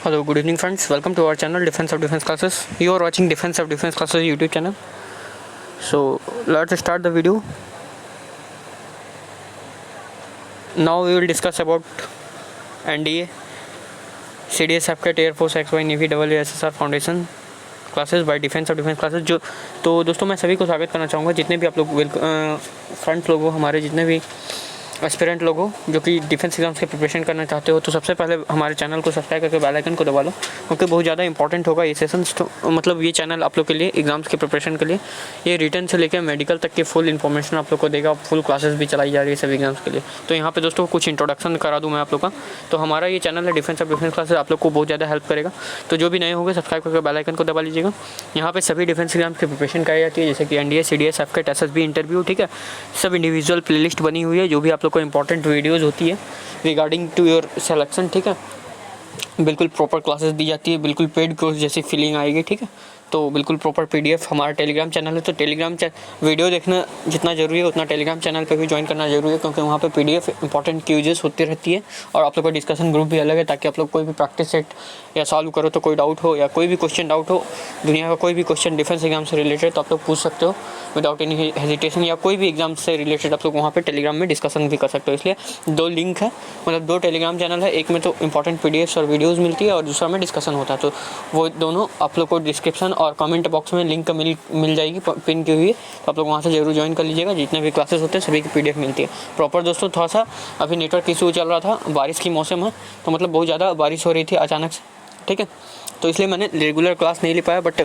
Hello, good evening, friends. Welcome to our channel, Defense of Defense Classes. You are watching Defense of Defense Classes YouTube channel. So let's start the video. Now we will discuss about NDA, CDS, FCAT, Air Force, XY, Navy, SSR Foundation classes bye defence of defence classes. जो तो दोस्तों मैं सभी को स्वागत करना चाहूँगा, जितने भी आप लोग फ्रेंड्स लोग हो, हमारे जितने भी एस्पिरेंट लोग हो जो कि डिफेंस एग्जाम्स के प्रिपरेशन करना चाहते हो, तो सबसे पहले हमारे चैनल को सब्सक्राइब करके बेल आइकन को दबा लो, क्योंकि बहुत ज़्यादा इंपॉर्टेंट होगा ये सेशंस। तो मतलब ये चैनल आप लोग के लिए एग्जाम्स के प्रिपरेशन के लिए, ये रिटर्न से लेकर मेडिकल तक की फुल इन्फॉर्मेशन आप लोग को देगा। फुल क्लासेस भी चलाई जा रही है सभी एग्जाम्स के लिए। तो यहाँ पे दोस्तों कुछ इंट्रोडक्शन करा दूँ मैं आप लोग का। तो हमारा ये चैनल है डिफेंस ऑफ डिफेंस क्लासेस, आप लोग को बहुत ज़्यादा हेल्प करेगा। तो जो भी नए होंगे सब्सक्राइब करके बेल आइकन को दबा लीजिएगा। यहाँ पे सभी डिफेंस एग्जाम्स की प्रिपरेशन कराई जाती है, जैसे कि NDA, CDS, FCAT, SSB interview, ठीक है। सब इंडिविजुअल प्लेलिस्ट बनी हुई है, जो भी आप लोग को इंपॉर्टेंट वीडियोज़ होती है रिगार्डिंग टू योर सिलेक्शन, ठीक है। बिल्कुल प्रॉपर क्लासेस दी जाती है, बिल्कुल पेड कोर्स जैसी फीलिंग आएगी, ठीक है। तो बिल्कुल प्रॉपर PDF हमारा टेलीग्राम चैनल है। तो टेलीग्राम वीडियो देखना जितना ज़रूरी है उतना टेलीग्राम चैनल पे भी ज्वाइन करना जरूरी है, क्योंकि वहाँ पे PDF इंपॉर्टेंट क्यूजेस होती रहती है। और आप लोग का डिस्कशन ग्रुप भी अलग है, ताकि आप लोग कोई भी प्रैक्टिस सेट या सॉल्व करो तो कोई डाउट हो, या कोई भी क्वेश्चन डाउट हो, दुनिया का कोई भी क्वेश्चन डिफेंस एग्जाम से रिलेटेड, तो आप लोग पूछ सकते हो विदाउट एनी हेजिटेशन। या कोई भी एग्जाम से रिलेटेड आप लोग वहाँ पे टेलीग्राम में डिस्कशन भी कर सकते हो। इसलिए 2 लिंक है, मतलब 2 टेलीग्राम चैनल है। एक में तो इंपॉर्टेंट PDFs और वीडियोज़ मिलती है, और दूसरा में डिस्कशन होता है। तो वो दोनों आप लोग को डिस्क्रिप्शन और कमेंट बॉक्स में लिंक मिल जाएगी पिन की हुई, तो आप लोग वहाँ से जरूर ज्वाइन कर लीजिएगा। जितने भी क्लासेस होते हैं सभी की PDF मिलती है प्रॉपर। दोस्तों थोड़ा सा अभी नेटवर्क इशू चल रहा था, बारिश की मौसम है, तो मतलब बहुत ज़्यादा बारिश हो रही थी अचानक से, ठीक है। तो इसलिए मैंने रेगुलर क्लास नहीं ले पाया, बट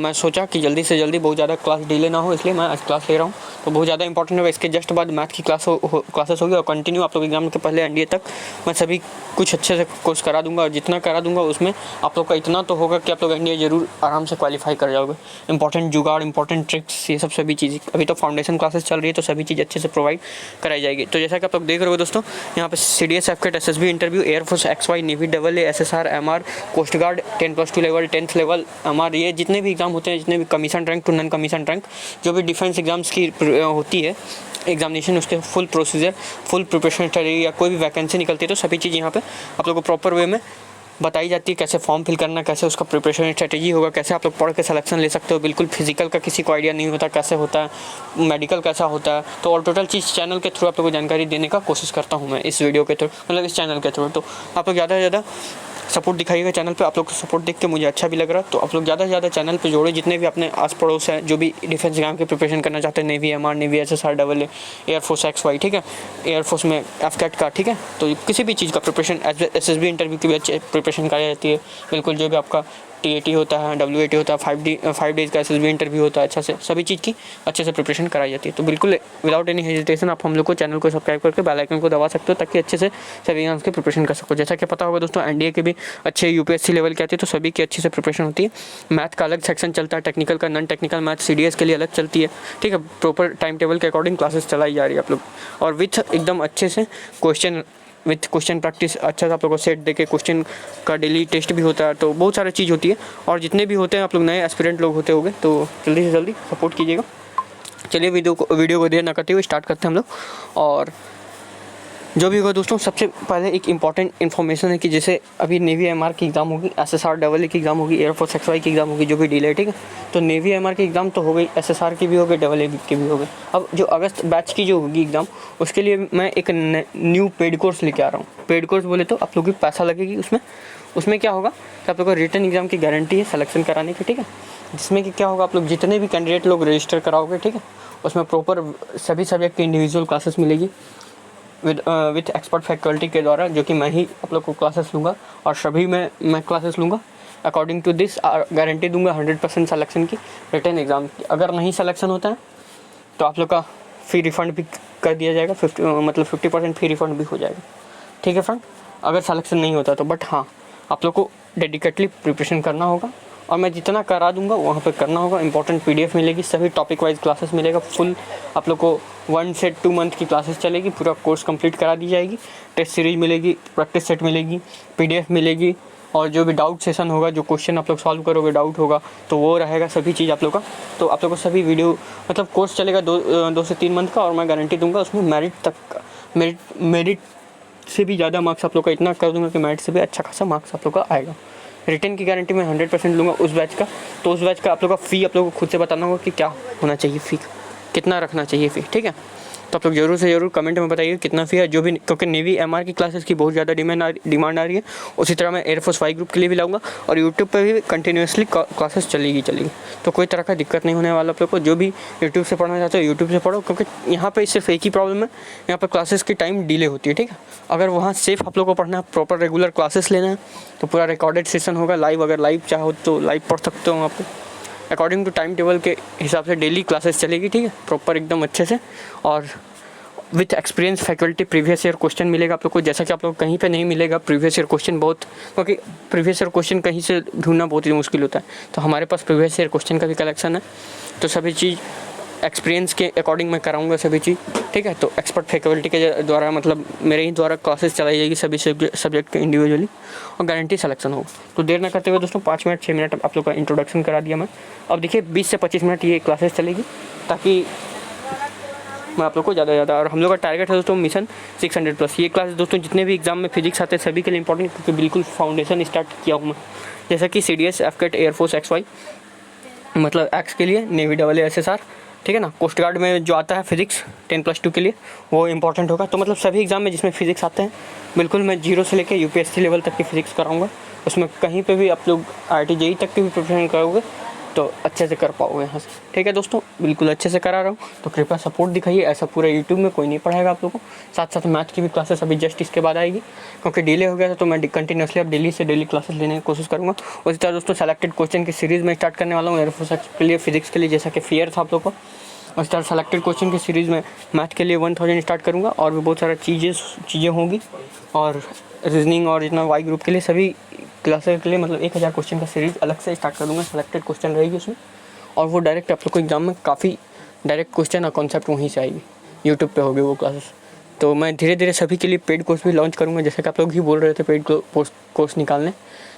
मैं सोचा कि जल्दी से जल्दी बहुत ज़्यादा क्लास डिले ना हो, इसलिए मैं आज क्लास ले रहा हूँ। तो बहुत ज़्यादा इंपॉर्टेंट है। इसके जस्ट बाद मैथ की क्लासेस होगी, और कंटिन्यू आप लोग एग्जाम के पहले NDA तक मैं सभी कुछ अच्छे से कोर्स करा दूंगा। और जितना करा दूंगा उसमें आप लोग का इतना तो होगा कि आप लोग NDA जरूर आराम से क्वालिफाई कर जाओगे। इंपॉर्टेंट जुगाड़, इंपॉर्टेंट ट्रिक्स, ये सभी चीज़ें अभी तो फाउंडेशन क्लासेस चल रही है, तो सभी चीज़ अच्छे से प्रोवाइड कराई जाएगी। तो जैसा कि आप लोग देख रहे हो दोस्तों, यहाँ पे CDS, FCAT, SSB interview, air force, XY, navy, AA, SSR, MR, coast guard, 10+2 level, 10th level, MR, ये जितने भी एग्जाम होते हैं, जितने भी commission rank to non commission rank, जो भी डिफेंस एग्जाम्स की होती है एग्जामिनेशन, उसके full procedure, full preparation study, या कोई भी वैकेंसी निकलती है, तो सभी चीज़ यहाँ पे आप लोग को प्रॉपर वे में बताई जाती है। कैसे फॉर्म फिल करना, कैसे उसका प्रिपरेशन स्ट्रेटेजी होगा, कैसे आप लोग पढ़ के सिलेक्शन ले सकते हो। बिल्कुल फिजिकल का किसी को आइडिया नहीं होता कैसे होता है, मेडिकल कैसा होता है, तो और टोटल चीज़ चैनल के थ्रू आप लोग को जानकारी देने का कोशिश करता हूँ मैं इस वीडियो के थ्रू, मतलब इस चैनल के थ्रू। तो आप लोग ज़्यादा से ज़्यादा सपोर्ट दिखाइएगा चैनल पे। आप लोग को सपोर्ट देख के मुझे अच्छा भी लग रहा है, तो आप लोग ज़्यादा से ज़्यादा चैनल पे जोड़े। जितने भी अपने आस पड़ोस हैं जो भी डिफेंस एग्जाम की प्रिपरेशन करना चाहते हैं, navy, MR, navy, SSR, AA, air force, XY, ठीक है, एयरफोर्स में FCAT का, ठीक है। तो किसी भी चीज़ का प्रिपरेशन, SSB इंटरव्यू की भी अच्छी प्रिपरेशन कराई जाती है। बिल्कुल जो भी आपका TAT होता है, WAT होता है, 5 डेज़ का SSB इंटरव्यू होता है, अच्छा से सभी चीज़ की अच्छे से प्रिपरेशन कराई जाती है। तो बिल्कुल विदाउट एनी हेजिटेशन आप हम लोग को चैनल को सब्सक्राइब करके बेल आइकन को दबा सकते हो, ताकि अच्छे से सभी एग्जाम्स की प्रिपरेशन कर सको। जैसा कि पता होगा दोस्तों, NDA के भी अच्छे UPSC लेवल के आते हैं, तो सभी की अच्छे से प्रिपरेशन होती है। मैथ का अलग सेक्शन चलता है, टेक्निकल का, नॉन टेक्निकल मैथ CDS के लिए अलग चलती है, ठीक है। प्रॉपर टाइम टेबल के अकॉर्डिंग क्लासेस चलाई जा रही है आप लोग, और विथ एकदम अच्छे से क्वेश्चन प्रैक्टिस अच्छा सा आप लोगों को सेट देके क्वेश्चन का डेली टेस्ट भी होता है। तो बहुत सारी चीज़ होती है, और जितने भी होते हैं आप लोग नए एस्पिरेंट लोग होते होंगे, तो जल्दी से जल्दी सपोर्ट कीजिएगा। चलिए वीडियो को देर ना करते हुए स्टार्ट करते हैं हम लोग। और जो भी होगा दोस्तों, सबसे पहले एक इंपॉर्टेंट इन्फॉर्मेशन है कि जैसे अभी नेवी MR की एग्ज़ाम होगी, SSR AA की एग्ज़ाम होगी, एयरफोर्स XY की एग्ज़ाम होगी, जो भी डिले, ठीक है। तो नेवी MR की एग्ज़ाम तो हो गई, SSR की भी हो गई, AA की भी हो गई। अब जो अगस्त बैच की जो होगी एग्ज़ाम, उसके लिए मैं एक न्यू पेड कोर्स लेके आ रहा हूँ। पेड कोर्स बोले तो आप लोगों की पैसा लगेगी उसमें क्या होगा कि आप लोगों को रिटन एग्ज़ाम की गारंटी है सिलेक्शन कराने की, ठीक है। जिसमें कि क्या होगा, आप लोग जितने भी कैंडिडेट लोग रजिस्टर कराओगे, ठीक है, उसमें प्रॉपर सभी सब्जेक्ट की इंडिविजुअल क्लासेस मिलेगी विथ एक्सपर्ट फैकल्टी के द्वारा, जो कि मैं ही आप लोग को क्लासेस लूँगा, और सभी मैं क्लासेस लूँगा। अकॉर्डिंग टू दिस गारंटी दूंगा 100% सिलेक्शन की रिटन एग्ज़ाम की। अगर नहीं सिलेक्शन होता है तो आप लोग का फी रिफ़ंड भी कर दिया जाएगा, 50% फी रिफ़ंड भी हो जाएगा, ठीक है फ्रेंड, अगर सिलेक्शन नहीं होता तो। बट हाँ, आप लोग को डेडिकेटली प्रिपरेशन करना होगा, और मैं जितना करा दूंगा वहाँ पे करना होगा। इंपॉर्टेंट PDF मिलेगी, सभी टॉपिक वाइज क्लासेस मिलेगा, फुल आप लोग को 1 से 2 मंथ की क्लासेस चलेगी, पूरा कोर्स कंप्लीट करा दी जाएगी। टेस्ट सीरीज मिलेगी, प्रैक्टिस सेट मिलेगी, PDF मिलेगी, और जो भी डाउट सेशन होगा, जो क्वेश्चन आप लोग सॉल्व करोगे, डाउट होगा, तो वो रहेगा, सभी चीज़ आप लोग का। तो आप लोग को सभी वीडियो, मतलब कोर्स चलेगा 2 से 3 मंथ का, और मैं गारंटी दूंगा उसमें मेरिट से भी ज़्यादा मार्क्स आप लोग का इतना कर दूंगा कि मैथ से भी अच्छा खासा मार्क्स आप लोग का आएगा। रिटर्न की गारंटी मैं 100% लूँगा उस बैच का। तो उस बैच का आप लोग का फ़ी आप लोग को खुद से बताना होगा कि क्या होना चाहिए, फ़ी कितना रखना चाहिए फ़ी, ठीक है। तो आप लोग ज़रूर से ज़रूर कमेंट में बताइए कितना फ़ी है, जो भी, क्योंकि नेवी एमआर की क्लासेस की बहुत ज़्यादा डिमांड आ रही है। उसी तरह मैं एयरफोर्स वाई ग्रुप के लिए भी लाऊंगा और यूट्यूब पर भी कंटिन्यूसली क्लासेस चलेगी। तो कोई तरह का दिक्कत नहीं होने वाला आप लोग को। जो भी यूट्यूब से पढ़ना चाहते हो यूट्यूब से पढ़ो, क्योंकि यहाँ पर सिर्फ एक ही प्रॉब्लम है, यहाँ पर क्लासेस की टाइम डिले होती है, ठीक है। अगर वहाँ सेफ आप लोग को पढ़ना है, प्रॉपर रेगुलर क्लासेस लेना है, तो पूरा रिकॉर्डेड सेशन होगा लाइव। अगर लाइव चाहो तो लाइव पढ़ सकते हो वहाँ पर, अकॉर्डिंग टू टाइम टेबल के हिसाब से डेली क्लासेस चलेगी, ठीक है, प्रॉपर एकदम अच्छे से। और with experience faculty previous year question मिलेगा आप लोग को, जैसा कि आप लोग कहीं पे नहीं मिलेगा प्रीवियस ईयर क्वेश्चन बहुत, क्योंकि प्रीवियस ईयर क्वेश्चन कहीं से ढूंढना बहुत ही मुश्किल होता है। तो हमारे पास प्रीवियस ईयर क्वेश्चन का भी कलेक्शन है। तो सभी चीज़ एक्सपीरियंस के अकॉर्डिंग मैं कराऊंगा सभी चीज़, ठीक है। तो एक्सपर्ट फैकल्टी के द्वारा, मतलब मेरे ही द्वारा क्लासेस चलाई जाएगी सभी सब्जेक्ट के इंडिविजुअली, और गारंटी सिलेक्शन होगा। तो देर ना करते हुए दोस्तों 5 मिनट 6 मिनट आप लोग का इंट्रोडक्शन करा दिया मैं। अब देखिए 20 से 25 मिनट ये क्लासेस चलेगी, ताकि मैं आप लोग को ज़्यादा और हम लोग का टारगेट है दोस्तों मिशन 600+। ये क्लास दोस्तों जितने भी एग्जाम में फिजिक्स आते हैं सभी के लिए इंपॉर्टेंट, क्योंकि बिल्कुल फाउंडेशन स्टार्ट किया हूँ मैं। जैसा कि CDS, FCAT, एयरफोर्स XY, मतलब एक्स के लिए, नेवी SSR, ठीक है ना। कोस्ट गार्ड में जो आता है फिजिक्स 10+2 के लिए, वो इंपॉर्टेंट होगा। तो मतलब सभी एग्जाम में जिसमें फिजिक्स आते हैं बिल्कुल मैं 0 से लेकर UPSC लेवल तक की फिजिक्स कराऊंगा। उसमें कहीं पे भी आप लोग IIT JEE तक की भी प्रिपरेशन करोगे तो अच्छे से कर पाओगे यहाँ से, ठीक है दोस्तों। बिल्कुल अच्छे से करा रहा हूँ, तो कृपया सपोर्ट दिखाइए। ऐसा पूरा यूट्यूब में कोई नहीं पढ़ाएगा आप लोगों को। साथ साथ मैथ की भी क्लासेस अभी जस्ट इसके बाद आएगी, क्योंकि डिले हो गया था, तो मैं कंटिन्यूसली अब डेली से डेली क्लासेस लेने की कोशिश करूँगा। उसी तरह दोस्तों सेलेक्टेड क्वेश्चन की सीरीज़ में स्टार्ट करने वाला हूँ एयरफोर्स के लिए, फिजिक्स के लिए, जैसा कि फियर था आप लोग को। उस तरह सेलेक्टेड क्वेश्चन की सीरीज़ में मैथ के लिए 1000 स्टार्ट करूँगा, और भी बहुत सारा चीज़ें होंगी। और रीजनिंग और जितना वाई ग्रुप के लिए सभी क्लासेस के लिए मतलब 1000 क्वेश्चन का सीरीज़ अलग से स्टार्ट कर दूँगा। सेलेक्टेड क्वेश्चन रहेगी उसमें, और वो डायरेक्ट आप लोग को एग्जाम में काफ़ी डायरेक्ट क्वेश्चन और कॉन्सेप्ट वहीं से आएगी, यूट्यूब पे होगी वो क्लासेस। तो मैं धीरे धीरे सभी के लिए पेड कोर्स भी लॉन्च करूँगा, जैसे कि आप लोग ही बोल रहे थे पेड कोर्स निकालने।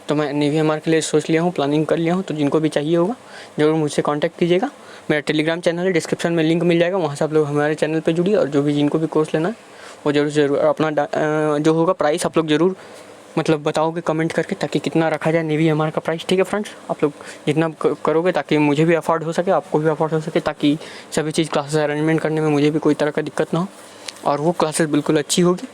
तो मैं नेवी एमआर के लिए सोच लिया हूँ, प्लानिंग कर लिया हूँ। तो जिनको भी चाहिए होगा ज़रूर मुझसे कांटेक्ट कीजिएगा। मेरा टेलीग्राम चैनल है, डिस्क्रिप्शन में लिंक मिल जाएगा, वहाँ से आप लोग हमारे चैनल पर जुड़िए। और जो भी जिनको भी कोर्स लेना है वो ज़रूर अपना जो होगा प्राइस आप लोग ज़रूर मतलब बताओगे कमेंट करके, ताकि कितना रखा जाए नेवी एमआर का प्राइस, ठीक है फ्रेंड्स। आप लोग जितना करोगे ताकि मुझे भी अफोर्ड हो सके, आपको भी अफोर्ड हो सके, ताकि सभी चीज़ क्लासेस अरेंजमेंट करने में मुझे भी कोई तरह का दिक्कत ना हो। और वो क्लासेस बिल्कुल अच्छी होगी,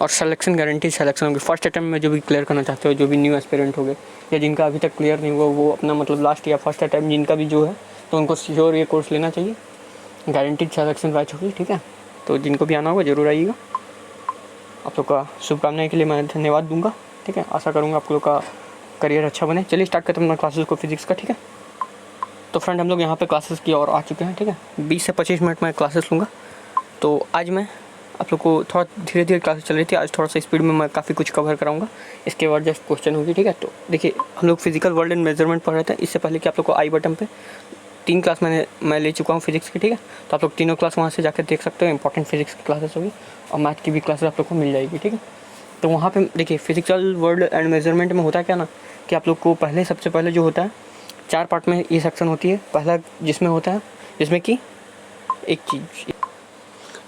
और सिलेक्शन गारंटी सिलेक्शन होगी। फर्स्ट अटैम्प्ट में जो भी क्लियर करना चाहते हो, जो भी न्यू एस्पिरेंट हो गए या जिनका अभी तक क्लियर नहीं हुआ, वो अपना मतलब लास्ट या फर्स्ट अटैम्प्ट जिनका भी जो है, तो उनको श्योर ये कोर्स लेना चाहिए। गारंटीड सिलेक्शन बैच होगी, ठीक है। तो जिनको भी आना होगा ज़रूर आइएगा। आप लोग का शुभकामनाएं के लिए मैं धन्यवाद दूंगा, ठीक है। आशा करूँगा आप लोग का करियर अच्छा बने। चलिए स्टार्ट करते हैं अपना क्लासेस को फिजिक्स का, ठीक है। तो फ्रेंड हम लोग यहाँ पे क्लासेस की और आ चुके हैं, ठीक है। 20 से 25 मिनट में क्लासेस लूँगा। तो आज मैं आप लोग को थोड़ा धीरे धीरे क्लासेस चल रही थी, आज थोड़ा सा स्पीड में मैं काफ़ी कुछ कवर कराऊंगा। इसके बाद जस्ट क्वेश्चन होगी, ठीक है। तो देखिए हम लोग फिजिकल वर्ल्ड एंड मेजरमेंट पढ़ रहे थे। इससे पहले कि आप लोग को आई बटन पे 3 क्लास मैं ले चुका हूँ फिजिक्स की, ठीक है। तो आप लोग तीनों क्लास वहाँ से जाकर देख सकते हो। इंपॉर्टेंट फिजिक्स की क्लासेस होगी और मैथ की भी क्लासेस आप लोग को मिल जाएगी, ठीक है। तो वहाँ पे देखिए फिजिकल वर्ल्ड एंड मेजरमेंट में होता क्या ना कि आप लोग को सबसे पहले जो होता है 4 पार्ट में ये सेक्शन होती है। पहला जिसमें होता है जिसमें कि एक चीज़,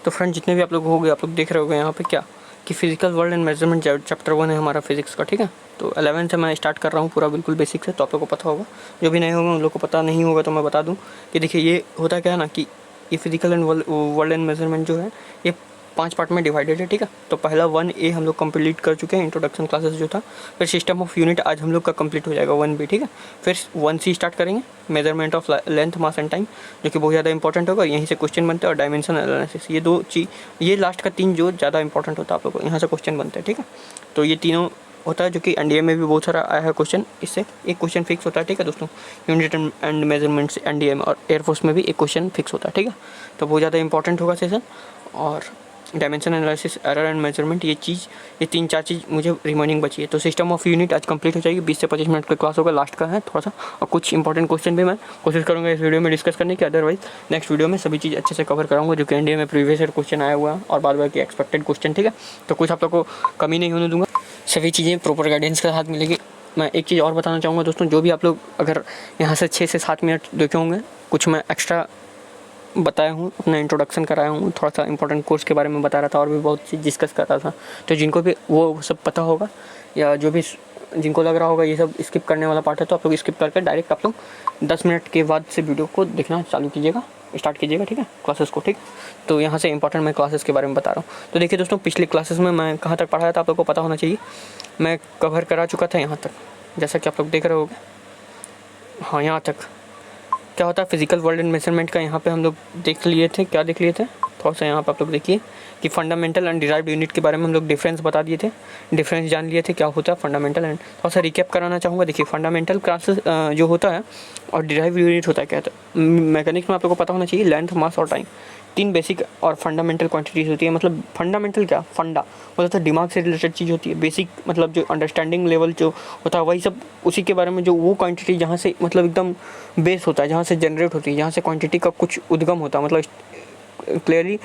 तो फ्रेंड जितने भी आप लोग होंगे आप लोग देख रहे होगे यहाँ पे क्या कि physical world and measurement chapter 1 है हमारा फिजिक्स का, ठीक है। तो 11 से मैं स्टार्ट कर रहा हूँ पूरा बिल्कुल बेसिक से, तो आप लोग को पता होगा। जो भी नहीं होगा उन लोग को पता नहीं होगा तो मैं बता दूँ कि देखिए ये होता क्या है ना कि ये physical and world and measurement जो है ये 5 पार्ट में डिवाइडेड है, ठीक है। तो पहला 1A हम लोग कंप्लीट कर चुके हैं, इंट्रोडक्शन क्लासेस जो था। फिर सिस्टम ऑफ यूनिट आज हम लोग का कंप्लीट हो जाएगा 1B, ठीक है। फिर 1C स्टार्ट करेंगे, measurement of length mass and time, जो कि बहुत ज़्यादा इंपॉर्टेंट होगा। यहीं से क्वेश्चन बनते हैं, और डायमेंशन एनालिसिस, ये 2 चीज़, ये लास्ट का 3 जो ज़्यादा इंपॉर्टेंट होता है आप लोग को, यहाँ से क्वेश्चन बनते हैं, ठीक है। तो ये तीनों होता है, जो कि NDA में भी बहुत सारा आया है क्वेश्चन। इससे एक क्वेश्चन फिक्स होता है, ठीक है दोस्तों। यूनिट एंड मेजरमेंट्स NDA में और एयरफोर्स में भी एक क्वेश्चन फिक्स होता है, ठीक है। तो बहुत ज़्यादा इंपॉर्टेंट होगा सेशन। और dimension analysis, error and measurement, ये 3-4 चीज़ मुझे रिमेनिंग बची है। तो सिस्टम ऑफ यूनिट आज कंप्लीट हो जाएगी। 20 से 25 मिनट का क्लास होगा, लास्ट का है थोड़ा सा। और कुछ इंपॉर्टेंट क्वेश्चन भी मैं कोशिश करूँगा इस वीडियो में डिस्कस करने की। अदरवाइज नेक्स्ट वीडियो में सभी चीज़ अच्छे से कवर कराऊंगा, जो कि NDA में प्रीवियस ईयर क्वेश्चन आया हुआ है और बाद बाकी एक्सपेक्टेड क्वेश्चन, ठीक है। तो कुछ आप लोग को कमी नहीं होने दूंगा, सभी चीज़ें प्रॉपर गाइडेंस के साथ मिलेगी। मैं एक चीज़ और बताना चाहूँगा दोस्तों, जो भी आप लोग अगर यहाँ से 6 से 7 मिनट देखे होंगे, कुछ मैं एक्स्ट्रा बताया हूँ, अपना इंट्रोडक्शन कराया हूँ, थोड़ा सा इंपॉर्टेंट कोर्स के बारे में बता रहा था और भी बहुत चीज़ डिस्कस कर रहा था। तो जिनको भी वो सब पता होगा या जो भी जिनको लग रहा होगा ये सब स्किप करने वाला पार्ट है, तो आप लोग स्किप करके डायरेक्ट आप लोग 10 मिनट के बाद से वीडियो को देखना चालू कीजिएगा, स्टार्ट कीजिएगा, ठीक है, क्लासेस को, ठीक। तो यहाँ से इंपॉर्टेंट मैं क्लासेस के बारे में बता रहा हूँ। तो देखिए दोस्तों, पिछली क्लासेस में मैं कहाँ तक पढ़ाया था आप लोग को पता होना चाहिए। मैं कवर करा चुका था यहाँ तक, जैसा कि आप लोग देख रहे होगे। हाँ, यहाँ तक क्या होता है फिजिकल वर्ल्ड एंड मेजरमेंट का, यहाँ पे हम लोग देख लिए थे। क्या देख लिए थे, थोड़ा सा यहाँ पे आप लोग देखिए कि फंडामेंटल एंड डिराइव्ड यूनिट के बारे में हम लोग डिफरेंस बता दिए थे, डिफरेंस जान लिए थे क्या होता है फंडामेंटल एंड। थोड़ा सा रिकैप कराना चाहूँगा। देखिए फंडामेंटल क्लासेस जो होता है और डिराइव्ड यूनिट होता है क्या है, मैकेनिक्स में आप लोग को पता होना चाहिए लेंथ, मास और टाइम, 3 बेसिक और फंडामेंटल क्वांटिटीज़ होती है। मतलब फंडामेंटल क्या, फंडा मतलब तो दिमाग से रिलेटेड चीज़ होती है। बेसिक मतलब जो अंडरस्टैंडिंग लेवल जो होता है वही सब उसी के बारे में, जो वो क्वांटिटी जहाँ से मतलब एकदम बेस होता है, जहाँ से जनरेट होती है, जहाँ से क्वांटिटी का कुछ उद्गम होता है, मतलब क्लियरली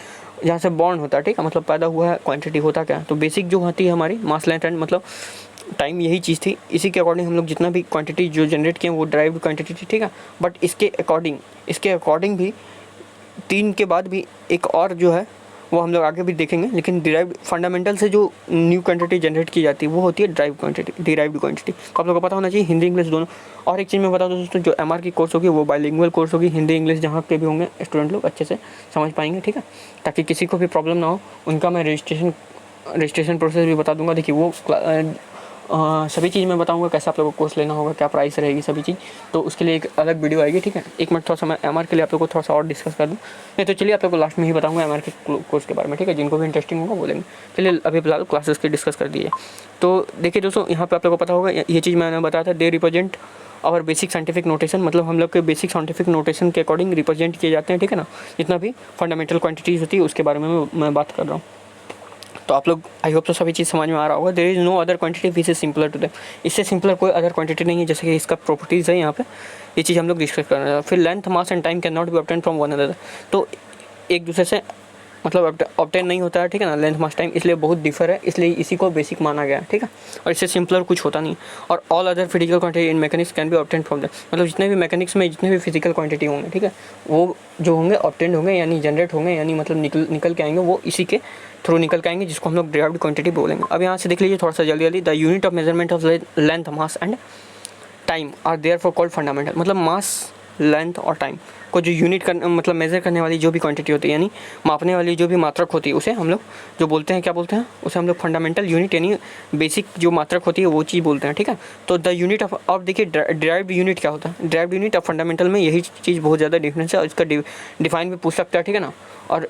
जहाँ से बॉर्न होता है, ठीक है, मतलब पैदा हुआ है क्वांटिटी होता क्या है। तो बेसिक जो होती है हमारी मास, लेंथ एंड मतलब टाइम, यही चीज़ थी। इसी के अकॉर्डिंग हम लोग जितना भी क्वांटिटी जो जनरेट किए वो ड्राइव्ड क्वांटिटी थी, ठीक है। बट इसके अकॉर्डिंग भी 3 के बाद भी एक और जो है वो हम लोग आगे भी देखेंगे। लेकिन डिराइव्ड फंडामेंटल से जो न्यू क्वांटिटी जनरेट की जाती है वो होती है डिराइव्ड क्वांटिटी। तो आप लोगों को पता होना चाहिए हिंदी इंग्लिश दोनों। और एक चीज़ मैं बता दूँ दोस्तों, जो MR की कोर्स होगी वो बाइलिंगुअल कोर्स होगी, हिंदी इंग्लिश जहाँ के भी होंगे स्टूडेंट लोग अच्छे से समझ पाएंगे, ठीक है, ताकि किसी को भी प्रॉब्लम ना हो। उनका मैं रजिस्ट्रेशन प्रोसेस भी बता दूंगा। देखिए वो सभी चीज़ मैं बताऊंगा, कैसे आप लोगों को कोर्स लेना होगा, क्या प्राइस रहेगी, सभी चीज़। तो उसके लिए एक अलग वीडियो आएगी, ठीक है। एक मिनट थोड़ा सा मैं MR के लिए आप लोगों को थोड़ा सा और डिस्कस कर दूँ। नहीं तो चलिए आप लोगों को लास्ट में ही बताऊंगा MR के कोर्स के बारे में, ठीक है। जिनको भी इंटरेस्टिंग होगा बोलेंगे। चलिए अभी फिलहाल क्लासेस के डिस्कस कर दिए। तो देखिए दोस्तों, यहाँ पर आप लोगों को पता होगा ये चीज़ मैंने बताया था, दे रिप्रेजेंट और बेसिक साइंटिफिक नोटेशन, मतलब हम लोग के बेसिक साइंटिफिक नोटेशन के अकॉर्डिंग रिप्रेजेंट किए जाते हैं, ठीक है ना। जितना भी फंडामेंटल क्वांटिटीज़ होती है उसके बारे में मैं बात कर रहा हूँ। तो आप लोग आई होप तो सभी चीज़ समझ में आ रहा होगा। There is no other quantity which is simpler to them, इससे सिंपलर कोई अदर क्वांटिटी नहीं है। जैसे कि इसका प्रॉपर्टीज़ है यहाँ पे, ये चीज़ हम लोग डिस्कस कर रहे हैं। फिर length, mass and time can not be obtain from one another, तो एक दूसरे से मतलब ऑब्टेन नहीं होता है, ठीक है ना, लेंथ मास टाइम, इसलिए बहुत डिफर है, इसलिए इसी को बेसिक माना गया है, ठीक है। और इससे सिंपलर कुछ होता नहीं। और all other physical quantity in mechanics can be obtain from that, मतलब जितने भी मैकेनिक्स में जितने भी फिजिकल क्वांटिटी होंगे, ठीक है, वो जो होंगे ऑब्टेन होंगे, यानी जनरेट होंगे, यानी मतलब निकल के आएंगे, वो इसी के थ्रू निकल के आएंगे, जिसको हम लोग डिराइव्ड क्वांटिटी बोलेंगे। अब यहाँ से देख लीजिए थोड़ा सा जल्दी। The unit of measurement of length, mass and time are therefore called fundamental, मतलब मास, लेंथ और टाइम को जो यूनिट मतलब मेज़र करने वाली जो भी क्वांटिटी होती है, यानी मापने वाली जो भी मात्रक होती है, उसे हम लोग जो बोलते हैं, क्या बोलते हैं उसे हम लोग फंडामेंटल यूनिट, यानी बेसिक जो मात्रक होती है वो चीज़ बोलते हैं, ठीक है। तो द यूनिट ऑफ देखिए डिराइव्ड यूनिट क्या होता है, डिराइव्ड यूनिट और फंडामेंटल में यही चीज़ बहुत ज़्यादा डिफरेंस है, और इसका डिफाइन भी पूछ सकता है, ठीक है ना। और